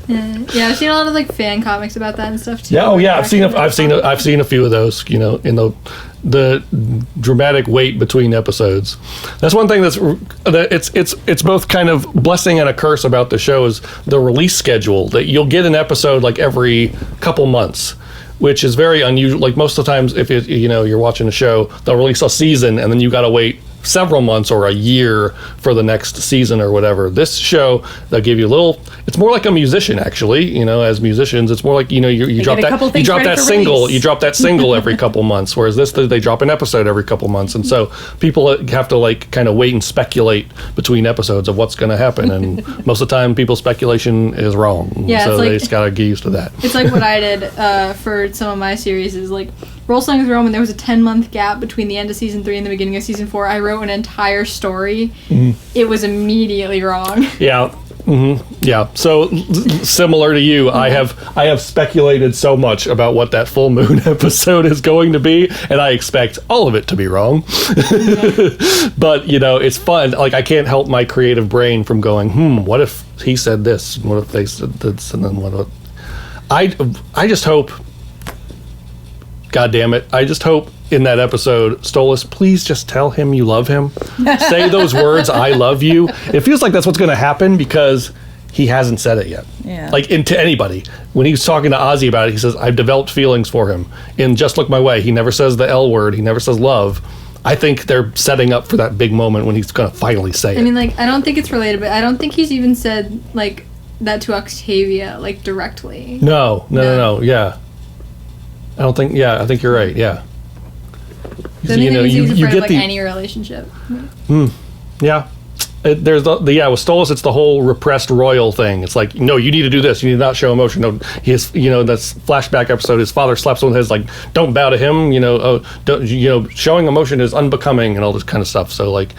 Yeah, I've seen a lot of like fan comics about that and stuff too. Yeah, I've seen a few of those. In the dramatic wait between episodes. That's one thing it's both kind of blessing and a curse about the show is the release schedule, that you'll get an episode like every couple months. which is very unusual. Like most of the times, if you're watching a show, they'll release a season, and then you got to wait several months or a year for the next season or whatever. This show, they'll give you a little. It's more like a musician, actually. As musicians, it's more like you drop that single every couple months. Whereas this, they drop an episode every couple months, and so people have to like kind of wait and speculate between episodes of what's going to happen. And most of the time, people's speculation is wrong. Yeah, so they just gotta get used to that. It's like what I did for some of my series is like Roll Song with Rowan. There was a 10-month gap between the end of season 3 and the beginning of season 4. I wrote an entire story. It was immediately wrong. Yeah. Yeah. So similar to you, I have speculated so much about what that full moon episode is going to be, and I expect all of it to be wrong. But it's fun. Like I can't help my creative brain from going, what if he said this? What if they said this? And then what? I just hope. God damn it! I just hope in that episode, Stolas, please just tell him you love him. Say those words, "I love you." It feels like that's what's going to happen because he hasn't said it yet. Yeah. Like to anybody. When he's talking to Ozzy about it, he says, "I've developed feelings for him." In Just Look My Way, he never says the L word. He never says love. I think they're setting up for that big moment when he's going to finally say it. I mean, like, I don't think it's related, but I don't think he's even said like that to Octavia, like directly. No. Yeah. I don't think. Yeah, I think you're right. Yeah. You get any relationship. Yeah. There's with Stolas, it's the whole repressed royal thing. It's like, no, you need to do this. You need to not show emotion. No, his, that's flashback episode. His father slaps him with his like, don't bow to him. Showing emotion is unbecoming and all this kind of stuff. So like,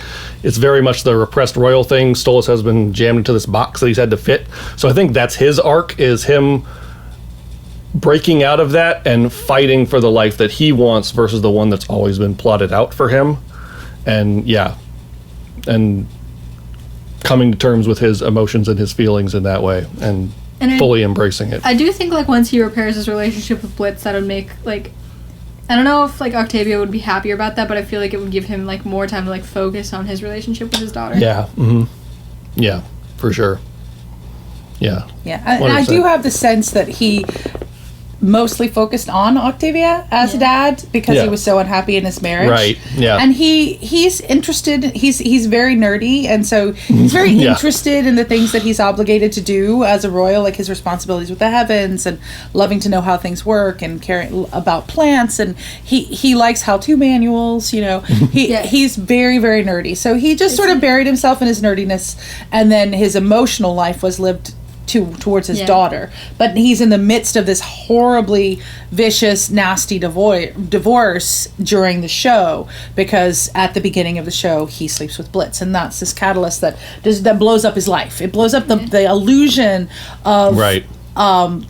it's very much the repressed royal thing. Stolas has been jammed into this box that he's had to fit. So I think that's his arc, is him breaking out of that and fighting for the life that he wants versus the one that's always been plotted out for him. And coming to terms with his emotions and his feelings in that way and fully embracing it. I do think like once he repairs his relationship with Blitz, that would make like, I don't know if like Octavia would be happier about that, but I feel like it would give him like more time to like focus on his relationship with his daughter. Yeah. Yeah, for sure. Yeah. Yeah. And I do have the sense that he mostly focused on Octavia as a dad because he was so unhappy in his marriage. Right. Yeah. And he's interested. He's very nerdy, and so he's very interested in the things that he's obligated to do as a royal, like his responsibilities with the heavens and loving to know how things work and caring about plants. And he likes how-to manuals. He's very, very nerdy. So he just sort of buried himself in his nerdiness, and then his emotional life was lived towards his daughter. But he's in the midst of this horribly vicious, nasty divorce during the show, because at the beginning of the show he sleeps with Blitz, and that's this catalyst that blows up his life. It blows up the illusion of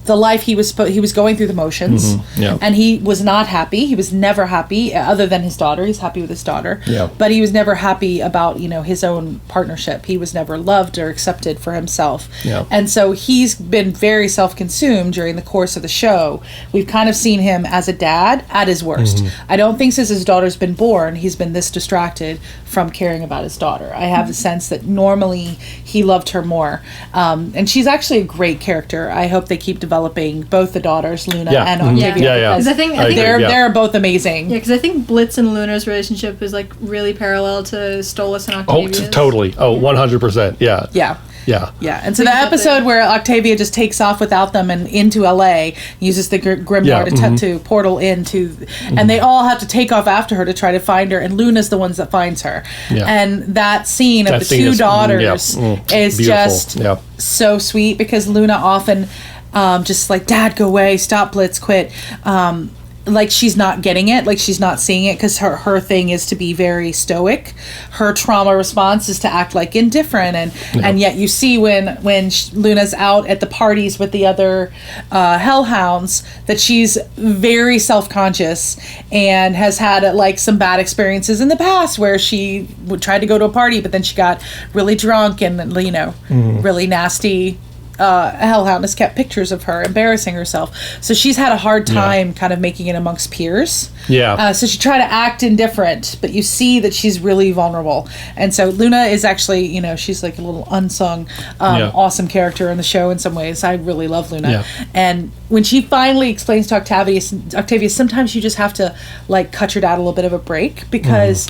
the life he was going through the motions, and he was not happy. He was never happy, other than his daughter. He's happy with his daughter, but he was never happy about his own partnership. He was never loved or accepted for himself, and so he's been very self-consumed during the course of the show. We've kind of seen him as a dad at his worst. I don't think since his daughter's been born he's been this distracted from caring about his daughter. I have the sense that normally he loved her more, and she's actually a great character. I hope they keep developing both the daughters, Loona and Octavia. Because I think they're both amazing. Yeah, because I think Blitz and Loona's relationship is like really parallel to Stolas and Octavia's. Oh, totally. Oh, 100%. Yeah. And so the episode where Octavia just takes off without them and into LA, uses the grimoire to portal into, and they all have to take off after her to try to find her, and Luna's the ones that finds her. And that scene of the two daughters is beautiful. Just so sweet, because Loona often just like, Dad, go away, stop, Blitz, quit. Like she's not getting it, like she's not seeing it, because her thing is to be very stoic. Her trauma response is to act like indifferent, and yet you see when Luna's out at the parties with the other hellhounds that she's very self-conscious and has had like some bad experiences in the past where she would try to go to a party but then she got really drunk and really nasty Hellhound has kept pictures of her embarrassing herself. So she's had a hard time kind of making it amongst peers. Yeah. So she tried to act indifferent, but you see that she's really vulnerable. And so Loona is actually, you know, she's like a little unsung, awesome character in the show in some ways. I really love Loona. Yeah. And when she finally explains to Octavia, sometimes you just have to like cut your dad a little bit of a break because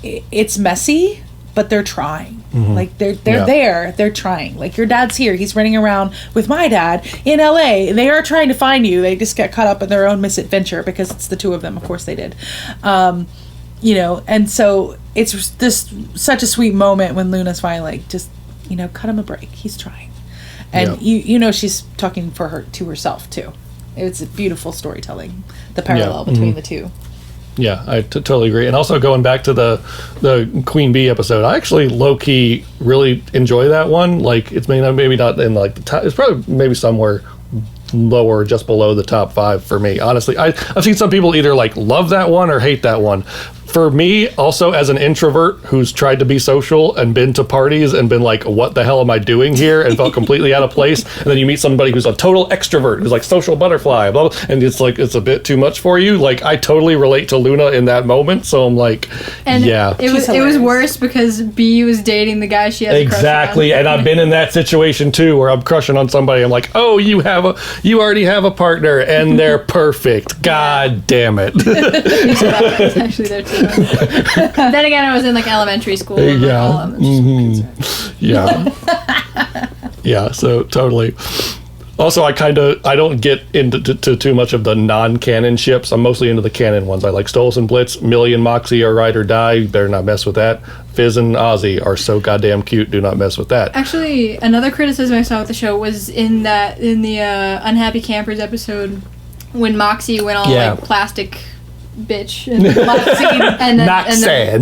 it's messy, but they're trying. Like they're there, they're trying. Like your dad's here, he's running around with my dad in LA. They are trying to find you. They just get caught up in their own misadventure because it's the two of them. Of course they did. You know, and so it's this such a sweet moment when Luna's finally like, just, you know, cut him a break. He's trying. And you know she's talking to herself too. It's a beautiful storytelling, the parallel between the two. Yeah, I totally agree. And also going back to the Queen Bee episode, I actually low-key really enjoy that one. Like, it's maybe not in like the top, it's probably maybe somewhere lower, just below the top 5 for me. Honestly, I've seen some people either like love that one or hate that one. For me, also as an introvert who's tried to be social and been to parties and been like, what the hell am I doing here? And felt completely out of place. And then you meet somebody who's a total extrovert, who's like social butterfly, blah, blah, and it's like, it's a bit too much for you. Like, I totally relate to Loona in that moment. So I'm like, it was worse because B was dating the guy she has a crush on. And I've been in that situation too, where I'm crushing on somebody. I'm like, oh, you already have a partner and they're perfect. God damn it. Actually, they're too. Then again, I was in like elementary school. And, like, all of them yeah, so totally. Also, I don't get into too much of the non-canon ships. I'm mostly into the canon ones. I like Stolas and Blitz. Millie and Moxie are ride or die. Better not mess with that. Fizz and Ozzy are so goddamn cute. Do not mess with that. Actually, another criticism I saw with the show was in the Unhappy Campers episode when Moxie went all like plastic bitch and then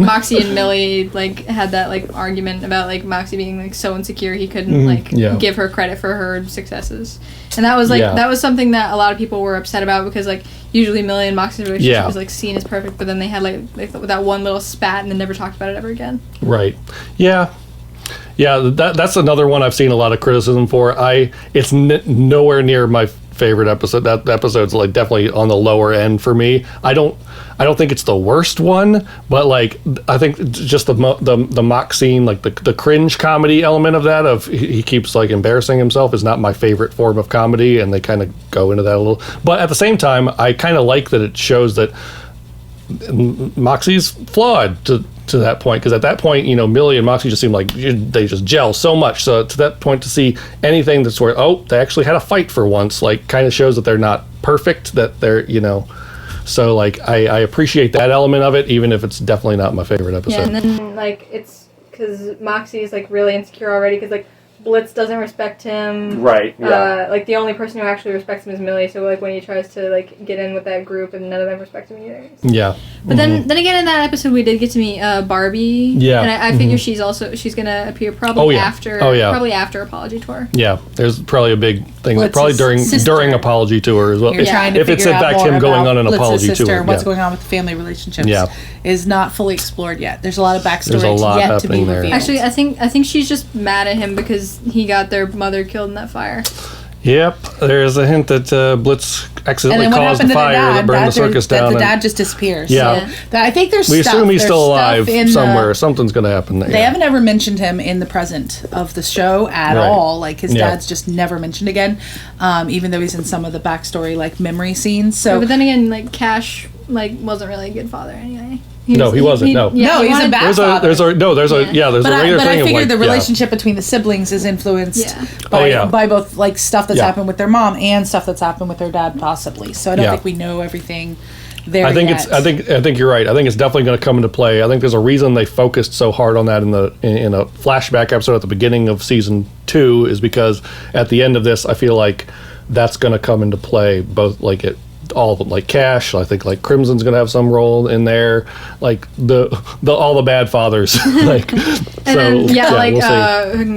Moxie and Millie like had that like argument about like Moxie being like so insecure he couldn't give her credit for her successes, and that was like that was something that a lot of people were upset about because like usually Millie and Moxie's relationship was like seen as perfect, but then they had like that one little spat and then never talked about it ever again. Right. That's another one I've seen a lot of criticism for. It's nowhere near my favorite episode. That episode's like definitely on the lower end for me. I don't think it's the worst one, but like I think just the mock scene, like the cringe comedy element of that, of he keeps like embarrassing himself, is not my favorite form of comedy, and they kind of go into that a little. But at the same time, I kind of like that it shows that Moxie's flawed to that point, because at that point, you know, Millie and Moxie just seem like they just gel so much. So to that point, to see anything that's where they actually had a fight for once, like kind of shows that they're not perfect, that they're, you know. So like I appreciate that element of it, even if it's definitely not my favorite episode. Yeah, and then like it's because Moxie is like really insecure already because like Blitz doesn't respect him. Right. Yeah. Like the only person who actually respects him is Millie. So like when he tries to like get in with that group, and none of them respect him either. So. Yeah. But then again, in that episode, we did get to meet Barbie. Yeah. And I figure she's gonna appear probably after. Probably after Apology Tour. Yeah. There's probably a big thing. Blitz's probably during Apology Tour as well. You're trying to if it's figure in out fact more him going about on an Blitz's Apology sister Tour. and what's going on with the family relationships is not fully explored yet. There's a lot of backstory yet to be revealed. Actually, I think she's just mad at him because he got their mother killed in that fire. Yep, there's a hint that Blitz accidentally caused the fire that burned the circus down. The dad just disappears. Yeah. So I think there's we assume he's still alive somewhere. Something's going to happen there. They haven't ever mentioned him in the present of the show at all. Like his dad's just never mentioned again, even though he's in some of the backstory like memory scenes. So, but then again, like Cash like wasn't really a good father anyway. He wasn't. No, he's a bad father. There's a regular thing. But I figured of the relationship between the siblings is influenced by both like stuff that's happened with their mom and stuff that's happened with their dad, possibly. So I don't think we know everything there I think yet. I think you're right. I think it's definitely going to come into play. I think there's a reason they focused so hard on that in a flashback episode at the beginning of season 2, is because at the end of this, I feel like that's going to come into play. Both like it. All of them, like Cash, I think like Crimson's gonna have some role in there, like the all the bad fathers, like we'll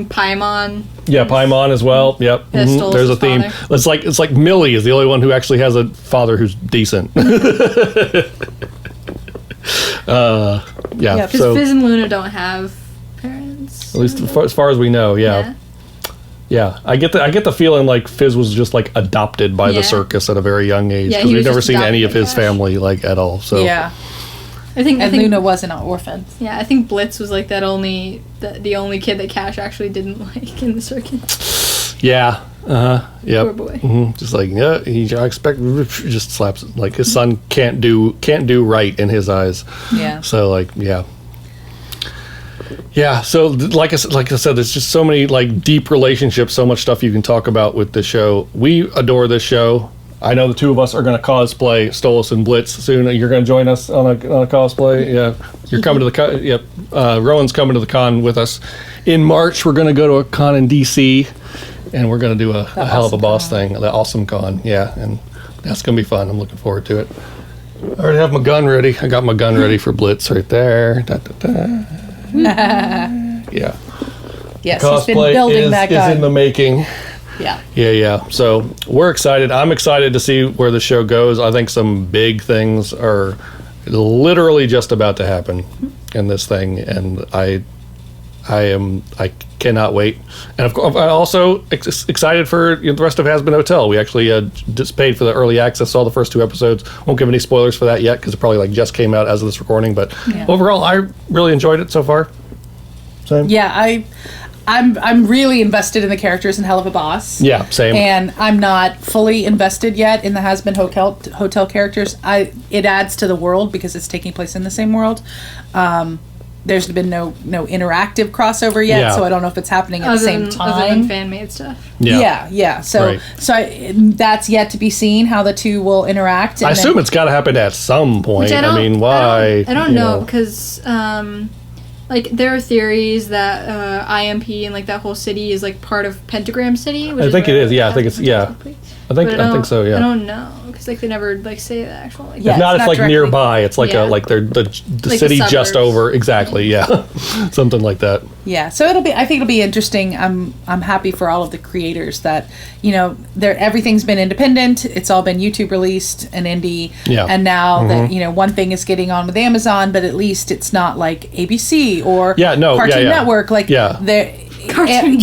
Paimon. Yeah, Paimon as well. Yep, there's a theme. Father. It's like Millie is the only one who actually has a father who's decent. Because Fizz and Loona don't have parents. At least as far as we know, yeah. Yeah, I get the feeling like Fizz was just like adopted by the circus at a very young age, because we've never seen any of his family like at all. So Yeah. I think Loona wasn't an orphan. Yeah, I think Blitz was like the only kid that Cash actually didn't like in the circus. Yeah. Yep. Poor boy. Just like, yeah, I expect, just slaps it. Like his son can't do right in his eyes. Yeah. So like, yeah. Yeah, so like I said, there's just so many like deep relationships, so much stuff you can talk about with this show. We adore this show. I know the two of us are going to cosplay Stolas and Blitz soon. You're going to join us on a cosplay. Yeah, you're coming to the con. Yep, Rowan's coming to the con with us in March. We're going to go to a con in DC, and we're going to do a Helluva Boss thing, the awesome con. Yeah, and that's going to be fun. I'm looking forward to it. I already have my gun ready. I got my gun ready for Blitz right there. Da, da, da. Yeah. Yes, Cosplay he's been building that gun. is in the making. Yeah. Yeah. So we're excited. I'm excited to see where the show goes. I think some big things are literally just about to happen in this thing, and I cannot wait. And of course, I'm also excited for the rest of Hazbin Hotel. We actually just paid for the early access, saw the first 2 episodes. Won't give any spoilers for that yet, because it probably like just came out as of this recording. But overall, I really enjoyed it so far. Same. Yeah, I'm really invested in the characters in Helluva Boss. Yeah, same. And I'm not fully invested yet in the Hazbin Hotel characters. It adds to the world because it's taking place in the same world. There's been no interactive crossover yet, so I don't know if it's happening at the same time. Other than fan-made stuff. Yeah. So, that's yet to be seen how the two will interact. I assume it's got to happen at some point. I mean, why? I don't know because like there are theories that IMP and like that whole city is like part of Pentagram City. Which I think it is. Yeah, I think it's I think so. Yeah. I don't know because like they never like say the actual. Like, if not, it's like directly nearby. It's like like they're the like city the just suburbs. over. Exactly. Yeah, something like that. Yeah, so I think it'll be interesting. I'm happy for all of the creators that everything's been independent. It's all been YouTube released and indie. Yeah. And now that one thing is getting on with Amazon, but at least it's not like ABC or Cartoon Network. Like they're Cartoon or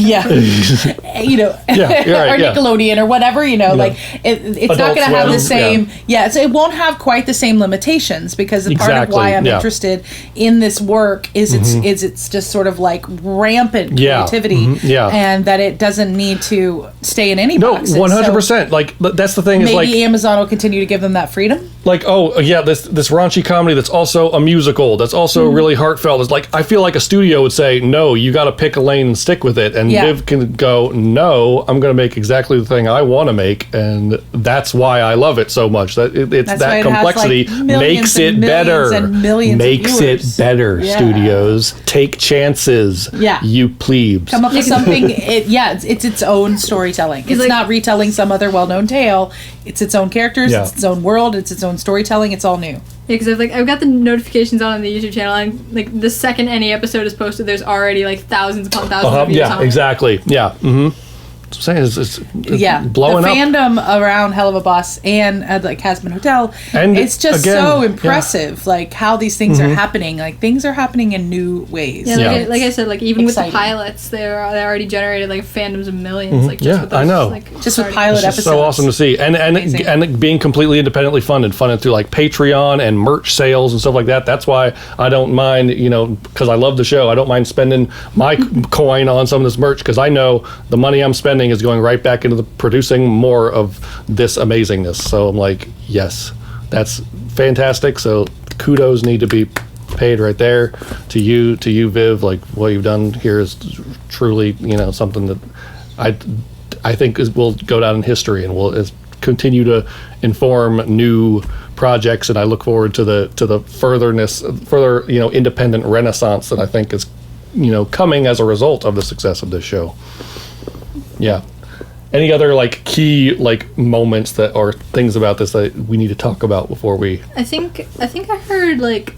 Nickelodeon or whatever, like it's not going to have the same so it won't have quite the same limitations, because part of why I'm interested in this work is it's just sort of like rampant creativity and that it doesn't need to stay in any boxes. 100%. Like that's the thing, is like maybe Amazon will continue to give them that freedom. Like, this raunchy comedy that's also a musical, that's also really heartfelt. It's like, I feel like a studio would say, no, you got to pick a lane and stick with it. And Viv can go, no, I'm going to make exactly the thing I want to make. And that's why I love it so much. That that complexity makes it better. Makes it better, studios. Take chances, you plebes. Come up with something. It's its own storytelling. It's not retelling some other well-known tale. It's its own characters. It's its own world. It's its own storytelling. It's all new. Yeah, because I've got the notifications on the YouTube channel, and like the second any episode is posted, there's already like thousands upon thousands of views on it. Exactly. Yeah. It's blowing the up. fandom around Helluva Boss and like Hazbin Hotel, and it's just so impressive, like how these things are happening. Like things are happening in new ways. Yeah, like I said, like even with the pilots, they already generated like fandoms of millions. Like just with those, I know. Like, just with pilot episodes. So awesome to see, and being completely independently funded through like Patreon and merch sales and stuff like that. That's why I don't mind, because I love the show. I don't mind spending my coin on some of this merch, because I know the money I'm spending is going right back into the producing more of this amazingness. So I'm like, yes, that's fantastic. So kudos need to be paid right there to you, Viv. Like what you've done here is truly, something that I think will go down in history and will continue to inform new projects. And I look forward to the further independent renaissance that I think is coming as a result of the success of this show. Yeah. Any other like key like moments that or things about this that we need to talk about before we? I think I heard like,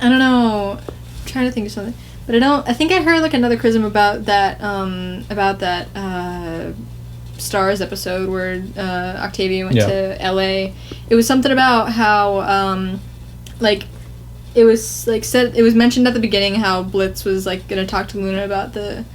I don't know, I'm trying to think of something, but I think I heard like another criticism about that Stars episode where Octavia went to LA. It was something about how like it was like said, it was mentioned at the beginning how Blitz was like gonna talk to Loona about the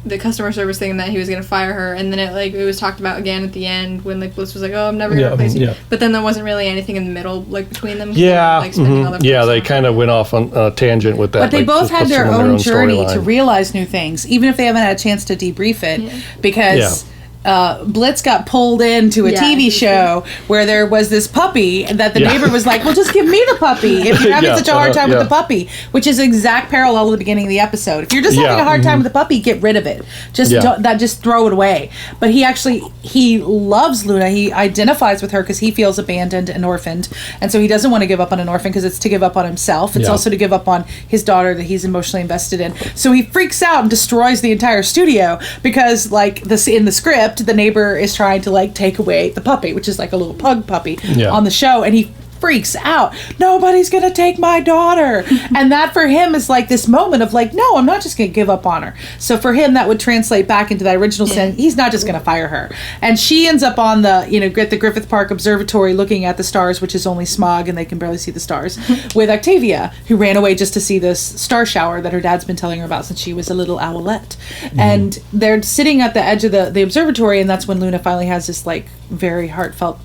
the customer service thing that he was gonna fire her, and then it was talked about again at the end when like Bliss was like, oh, I'm never gonna replace you. Yeah. But then there wasn't really anything in the middle like between them. Yeah, Like, spending all their yeah, time they on kind of went off on a tangent with that. But they like, both just had puts their them in own journey to storyline. realize new things, even if they haven't had a chance to debrief it, because Blitz got pulled into a TV show where there was this puppy that the neighbor was like, well, just give me the puppy if you're having such a hard time with the puppy, which is exact parallel to the beginning of the episode. If you're just having a hard time with the puppy, get rid of it. Just just throw it away. But he loves Loona. He identifies with her because he feels abandoned and orphaned. And so he doesn't want to give up on an orphan because it's to give up on himself. It's also to give up on his daughter that he's emotionally invested in. So he freaks out and destroys the entire studio because like in the script, the neighbor is trying to like take away the puppy, which is like a little pug puppy on the show, and he freaks out. Nobody's gonna take my daughter. And that for him is like this moment of like, no, I'm not just gonna give up on her. So for him that would translate back into that original sin. He's not just gonna fire her. And she ends up on the the Griffith Park Observatory looking at the stars, which is only smog and they can barely see the stars, with Octavia, who ran away just to see this star shower that her dad's been telling her about since she was a little owlette. And they're sitting at the edge of the observatory, and that's when Loona finally has this like very heartfelt,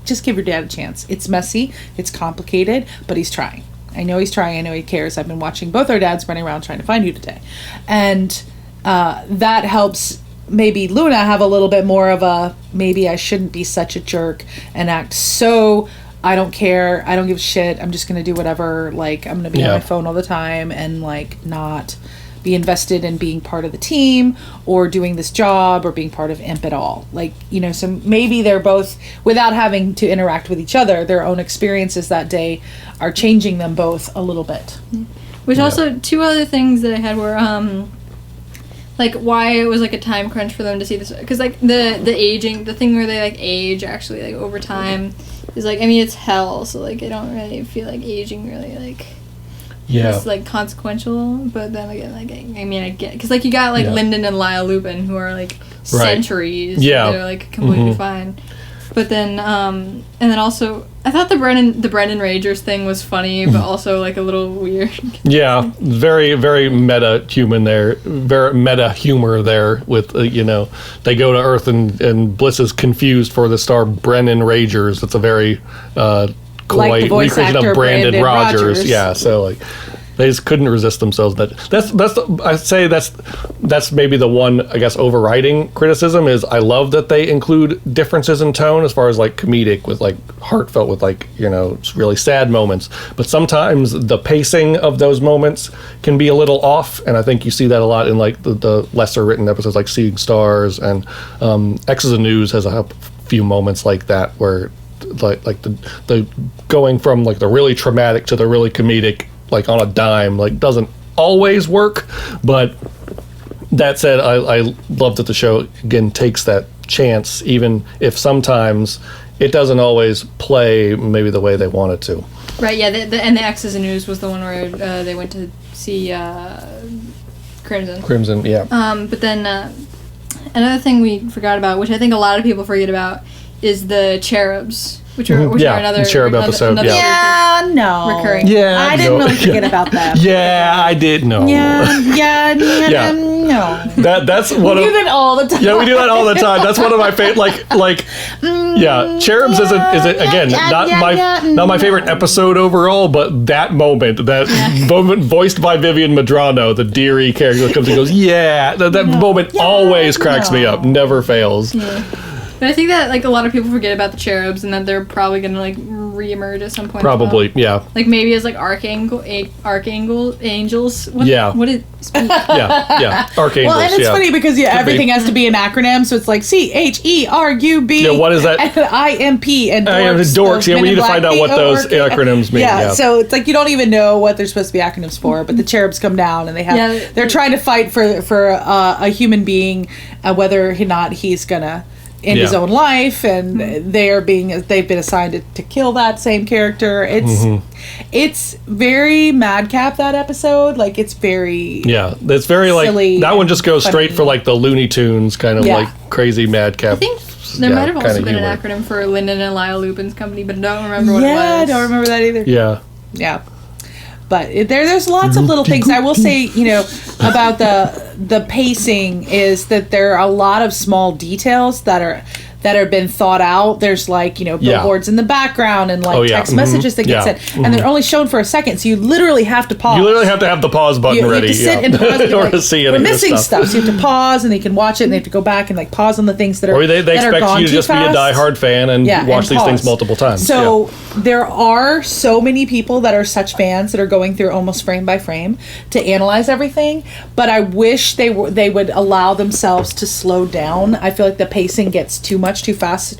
just give your dad a chance. It's messy, it's complicated, but he's trying. I know he's trying, I know he cares. I've been watching both our dads running around trying to find you today. And that helps maybe Loona have a little bit more of a, maybe I shouldn't be such a jerk and act so, I don't care, I don't give a shit, I'm just going to do whatever, like, I'm going to be on my phone all the time and, like, not be invested in being part of the team or doing this job or being part of imp at all. Like, so maybe they're both, without having to interact with each other, their own experiences that day are changing them both a little bit. Which also, two other things that I had were, like, why it was, like, a time crunch for them to see this. Because, like, the aging, the thing where they, like, age, actually, like, over time is, like, I mean, it's hell, so, like, I don't really feel like aging really, like... it's like consequential, but then again, like I get, because like you got like Lyndon and Lyle Lupin who are like centuries, they're like completely fine. But then, and then also, I thought the Brendan Ragers thing was funny, but also like a little weird. Yeah, very very meta human there, very meta humor there with they go to Earth and Bliss is confused for the star Brendan Ragers. It's a very coy recreation of Brandon Rogers. Yeah, so like they just couldn't resist themselves. That's maybe the one, I guess, overriding criticism is I love that they include differences in tone as far as like comedic with like heartfelt with like really sad moments, but sometimes the pacing of those moments can be a little off, and I think you see that a lot in like the lesser written episodes like Seeing Stars and X's of News has a few moments like that where like the going from like the really traumatic to the really comedic like on a dime like doesn't always work. But that said, I love that the show again takes that chance, even if sometimes it doesn't always play maybe the way they want it to. Right, yeah, and the X's and News was the one where they went to see Crimson, yeah. But then another thing we forgot about, which I think a lot of people forget about, is the cherubs, which are another cherub episode. Recurring. I didn't really forget about that. I did know. No. That's one we do that all the time. Yeah, we do that all the time. That's one of my favorite. Cherubs is again not my favorite episode overall, but that moment voiced by Vivienne Medrano, the Deary character that comes and goes, that moment always cracks me up, never fails. Yeah. But I think that like a lot of people forget about the cherubs and that they're probably gonna like reemerge at some point. Probably, as well. Like maybe as like archangels. What is? Archangels. Well, and it's funny because everything has to be an acronym, so it's like CHERUB. Yeah, what is that? And IMP and dorks. Yeah, we need to find out what those acronyms mean. Yeah, so it's like you don't even know what they're supposed to be acronyms for, but the cherubs come down and they're trying to fight for a human being, whether or not he's gonna end his own life, and they've been assigned to kill that same character. It's very madcap, that episode. Like it's very it's very silly, like that one just goes straight for like the Looney Tunes kind of like crazy madcap. I think there might have also been an acronym for Lyndon and Lyle Lupin's company, but I don't remember what it was. I don't remember that either. Yeah. But there's lots of little things. I will say, about the pacing is that there are a lot of small details that have been thought out. There's billboards in the background and text messages that get sent, and they're only shown for a second, so you literally have to pause. You literally have to have the pause button ready. You have to sit and pause in order to see any we're missing stuff. So you have to pause, and they can watch it, and they have to go back and pause on the things that are. Or they expect you to just fast. be a diehard fan and watch these things multiple times. So there are so many people that are such fans that are going through almost frame by frame to analyze everything. But I wish they would allow themselves to slow down. I feel like the pacing gets too fast.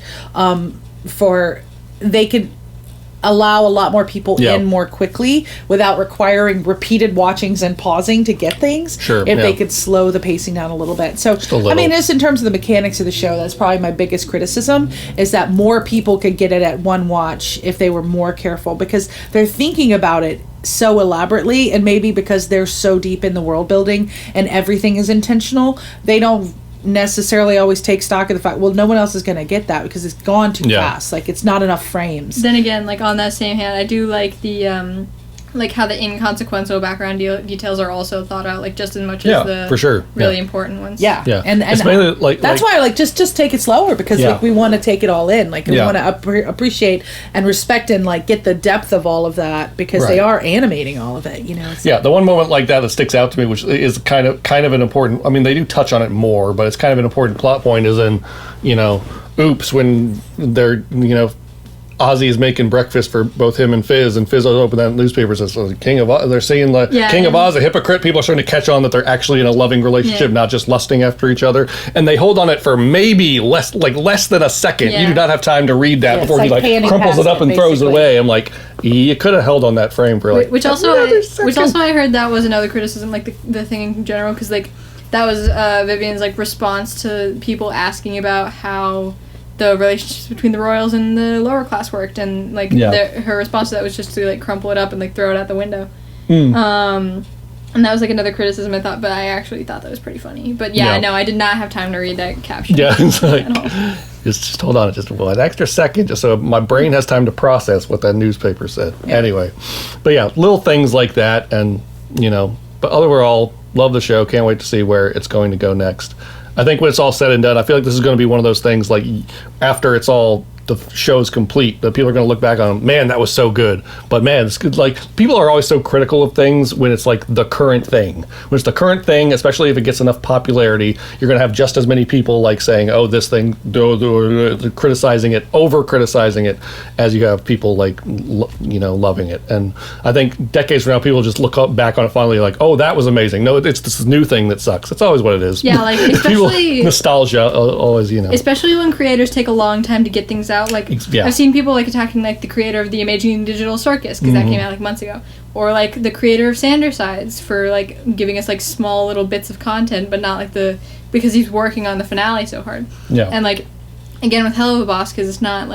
They could allow a lot more people in more quickly without requiring repeated watchings and pausing to get things. Sure. If they could slow the pacing down a little bit. So, I mean, just in terms of the mechanics of the show, that's probably my biggest criticism, is that more people could get it at one watch if they were more careful, because they're thinking about it so elaborately, and maybe because they're so deep in the world building and everything is intentional, they don't necessarily always take stock of the fact, well, no one else is going to get that because it's gone too fast. It's not enough frames. Then again, on that same hand, I do like the how the inconsequential background details are also thought out, just as much as the for sure. really important ones. Yeah. And it's mainly that's why just take it slower, because we want to take it all in. We want to appreciate and respect and get the depth of all of that, because they are animating all of it. The one moment like that sticks out to me, which is kind of an important. I mean, they do touch on it more, but it's kind of an important plot point. Is in Oops, when they're Ozzy is making breakfast for both him and Fizz will open that newspaper and says, King of Oz. They're saying King of Oz, a hypocrite. People are starting to catch on that they're actually in a loving relationship, not just lusting after each other. And they hold on it for maybe less than a second. You do not have time to read that before he crumples it up and throws it away. I'm like, you could have held on that frame for which also I heard that was another criticism, the thing in general, because that was Vivienne's response to people asking about how the relationships between the royals and the lower class worked, and her response to that was just to crumple it up and throw it out the window. And that was another criticism I thought, but I actually thought that was pretty funny. But no, I did not have time to read that caption. Just hold on just an extra second, just so my brain has time to process what that newspaper said. Anyway, but little things like that, and but overall, love the show. Can't wait to see where it's going to go next. I think when it's all said and done, I feel like this is going to be one of those things, after it's all, the show's complete, that people are going to look back on, man, that was so good. But man, it's good. People are always so critical of things when it's the current thing. When it's the current thing, especially if it gets enough popularity, you're going to have just as many people saying, oh, this thing, criticizing it, over criticizing it, as you have people loving it. And I think decades from now, people just look back on it finally oh, that was amazing. No, it's this new thing that sucks. It's always what it is. Yeah, especially nostalgia, always, Especially when creators take a long time to get things out. I've seen people attacking the creator of the Amazing Digital Circus, because that came out months ago, or the creator of Sandersides for giving us small little bits of content, but not because he's working on the finale so hard. And again with Helluva Boss, because it's not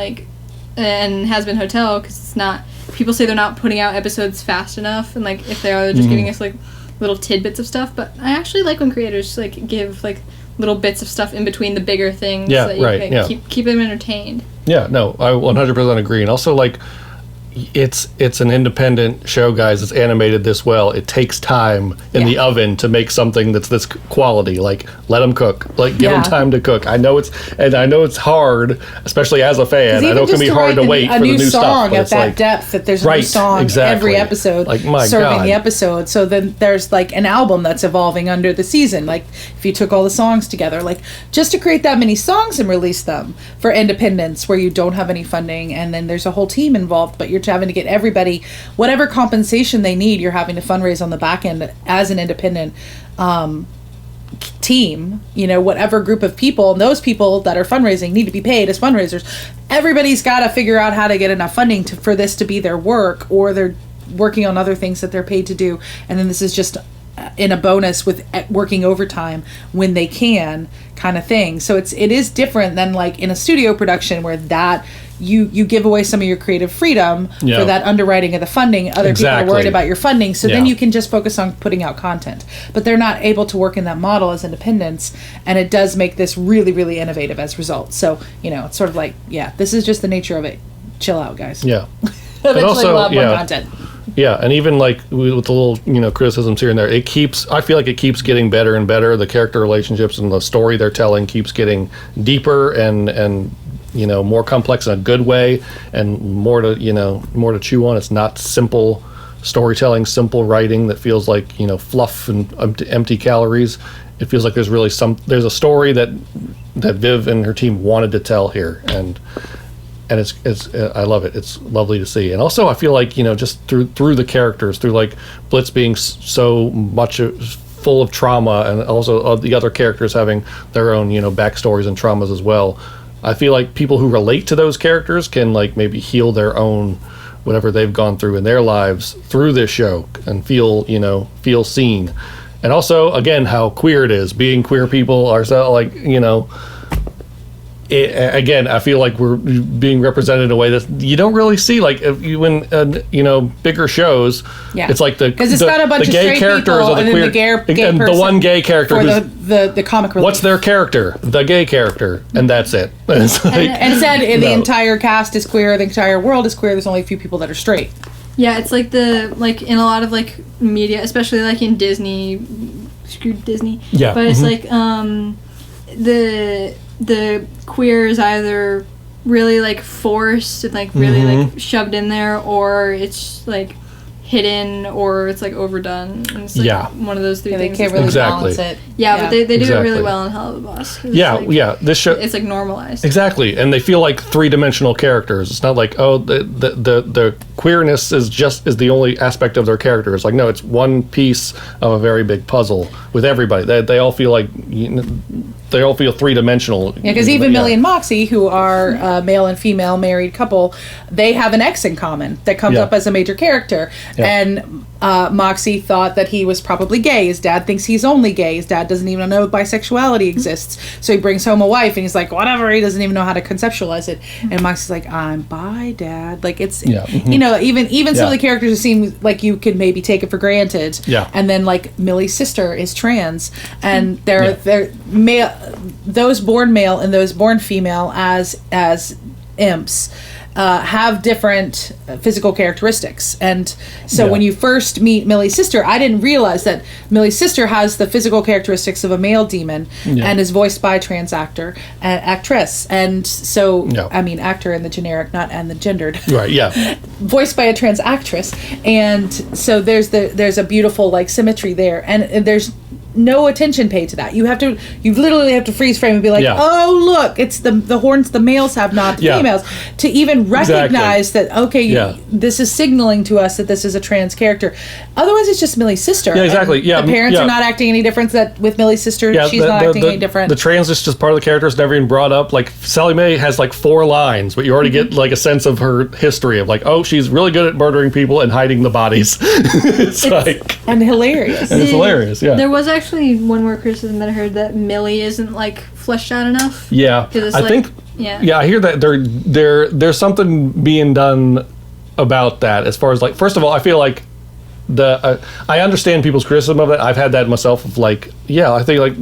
and Hazbin Hotel, because it's not. People say they're not putting out episodes fast enough, and if they are, they're just giving us little tidbits of stuff. But I actually like when creators give little bits of stuff in between the bigger things, that you keep them entertained. Yeah, no, I 100% agree. And also, it's an independent show, guys. It's animated this well. It takes time in the oven to make something that's this quality. Let them cook. Give them time to cook. I know it's hard, especially as a fan. I know it can be hard to wait for the new song at that depth. That there's a new song every episode, serving the episode. So then there's an album that's evolving under the season. If you took all the songs together, just to create that many songs and release them for independence, where you don't have any funding, and then there's a whole team involved, but you're having to get everybody whatever compensation they need. You're having to fundraise on the back end as an independent team, whatever group of people, and those people that are fundraising need to be paid as fundraisers. Everybody's got to figure out how to get enough funding for this to be their work, or they're working on other things that they're paid to do, and then this is just in a bonus with working overtime when they can, kind of thing. So it is different than in a studio production, where that you give away some of your creative freedom for that underwriting of the funding. Other people are worried about your funding, so then you can just focus on putting out content. But they're not able to work in that model as independents, and it does make this really, really innovative as a result. So, it's sort of this is just the nature of it. Chill out, guys. Yeah. Eventually we'll have more content. Yeah, and even like with the little criticisms here and there, I feel like it keeps getting better and better. The character relationships and the story they're telling keeps getting deeper and more complex in a good way, and more to chew on. It's not simple storytelling, simple writing that feels like fluff and empty calories. It feels like there's a story that Viv and her team wanted to tell here, and it's I love it. It's lovely to see. And also I feel like just through the characters, through like Blitz being so much full of trauma, and also the other characters having their own backstories and traumas as well, I feel like people who relate to those characters can like maybe heal their own whatever they've gone through in their lives through this show and feel seen. And also, again, how queer it is. Being queer people ourselves, again, I feel like we're being represented in a way that you don't really see. Like if you in bigger shows, it's like because it's got a bunch of gay straight characters people or the and queer, then the gay and person the one gay character for who's the comic relief. What's their character? The gay character, and that's it. It's like, and said the entire cast is queer, the entire world is queer. There's only a few people that are straight. Yeah, it's like in a lot of like media, especially like in Disney, screwed Disney. Yeah. But it's like the queer is either really like forced and like really like shoved in there, or it's like hidden, or it's like overdone. And it's like one of those three things. They can't really balance it. Yeah, but they do it really well in Helluva Boss. Yeah, this show it's like normalized. Exactly, and they feel like three-dimensional characters. It's not like the queerness is the only aspect of their character. It's like no, it's one piece of a very big puzzle with everybody. They all feel like they all feel three-dimensional. Yeah, because even Millie and Moxie, who are a male and female married couple, they have an ex in common that comes up as a major character. Yeah. And Moxie thought that he was probably gay. His dad thinks he's only gay. His dad doesn't even know bisexuality exists. So he brings home a wife, and he's like, whatever. He doesn't even know how to conceptualize it. And Moxie's like, I'm bi, Dad. Like it's, even some of the characters seem like you could maybe take it for granted. Yeah. And then like Millie's sister is trans, and they're male. Those born male and those born female as imps have different physical characteristics. And so when you first meet Millie's sister, I didn't realize that Millie's sister has the physical characteristics of a male demon and is voiced by a trans actress. And so, I mean, actor in the generic, not and the gendered. Right, yeah. Voiced by a trans actress. And so there's a beautiful like symmetry there. And there's no attention paid to that. You literally have to freeze frame and be like, oh look, it's the horns the males have, not the females, to even recognize that this is signaling to us that this is a trans character. Otherwise it's just Millie's sister. Yeah, exactly. The parents are not acting any different. That with Millie's sister, she's not acting any different. The trans is just part of the character. It's never even brought up. Like Sally Mae has like 4 lines, but you already get like a sense of her history of like, oh, she's really good at murdering people and hiding the bodies. it's like and hilarious. And it's hilarious. Yeah. There was actually one more criticism that I heard, that Millie isn't like fleshed out enough. Yeah, I think. Yeah, I hear that there's something being done about that. As far as like, first of all, I feel like I understand people's criticism of it. I've had that myself. Of like, I think like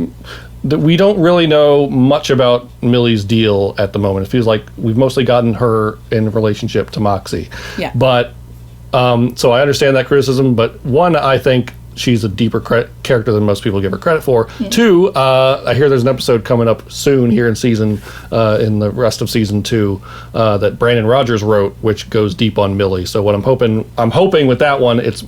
that we don't really know much about Millie's deal at the moment. It feels like we've mostly gotten her in relationship to Moxie. Yeah, but so I understand that criticism. But one, I think she's a deeper character than most people give her credit for. Yeah. 2, I hear there's an episode coming up soon here in the rest of season 2 that Brandon Rogers wrote, which goes deep on Millie. So what I'm hoping with that one, it's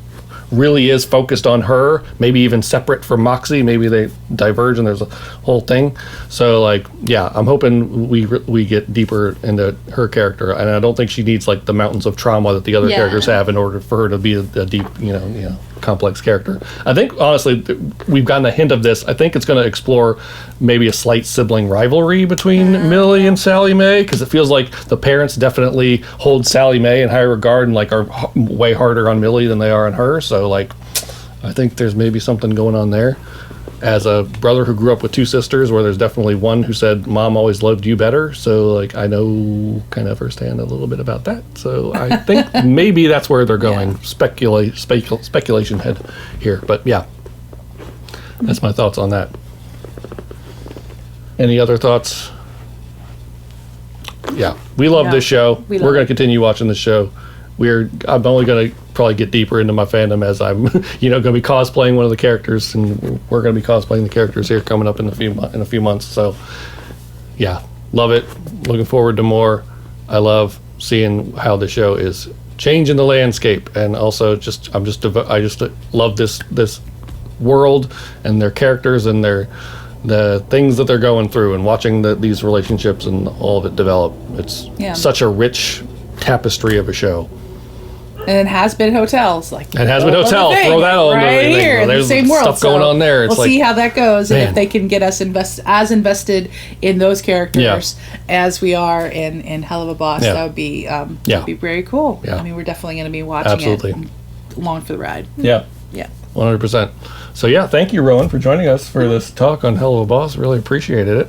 really is focused on her, maybe even separate from Moxie. Maybe they diverge and there's a whole thing. So like, I'm hoping we get deeper into her character, and I don't think she needs like the mountains of trauma that the other characters have in order for her to be a deep, complex character. I think honestly we've gotten a hint of this. I think it's going to explore maybe a slight sibling rivalry between Millie and Sally Mae, because it feels like the parents definitely hold Sally Mae in high regard and like are way harder on Millie than they are on her. So like, I think there's maybe something going on there. As a brother who grew up with 2 sisters, where there's definitely one who said, Mom always loved you better. So, like, I know kind of firsthand a little bit about that. So, I think maybe that's where they're going. Speculation head here. But, that's my thoughts on that. Any other thoughts? Yeah, we love this show. We're going to continue watching this show. I'm only going to probably get deeper into my fandom as I'm, going to be cosplaying one of the characters, and we're going to be cosplaying the characters here coming up in a few months. So, yeah, love it. Looking forward to more. I love seeing how the show is changing the landscape, and also I just love this world and their characters and the things that they're going through, and watching these relationships and all of it develop. It's such a rich tapestry of a show. And Hazbin Hotel's like, and Hazbin Hotel, throw that on right here in the same world. Stuff going on there. We'll see how that goes, and if they can get us invested in those characters as we are in Helluva Boss, that would be very cool. Yeah. I mean, we're definitely going to be watching it along for the ride. Yeah. 100%. So thank you, Rowan, for joining us for this talk on Helluva Boss. Really appreciated it.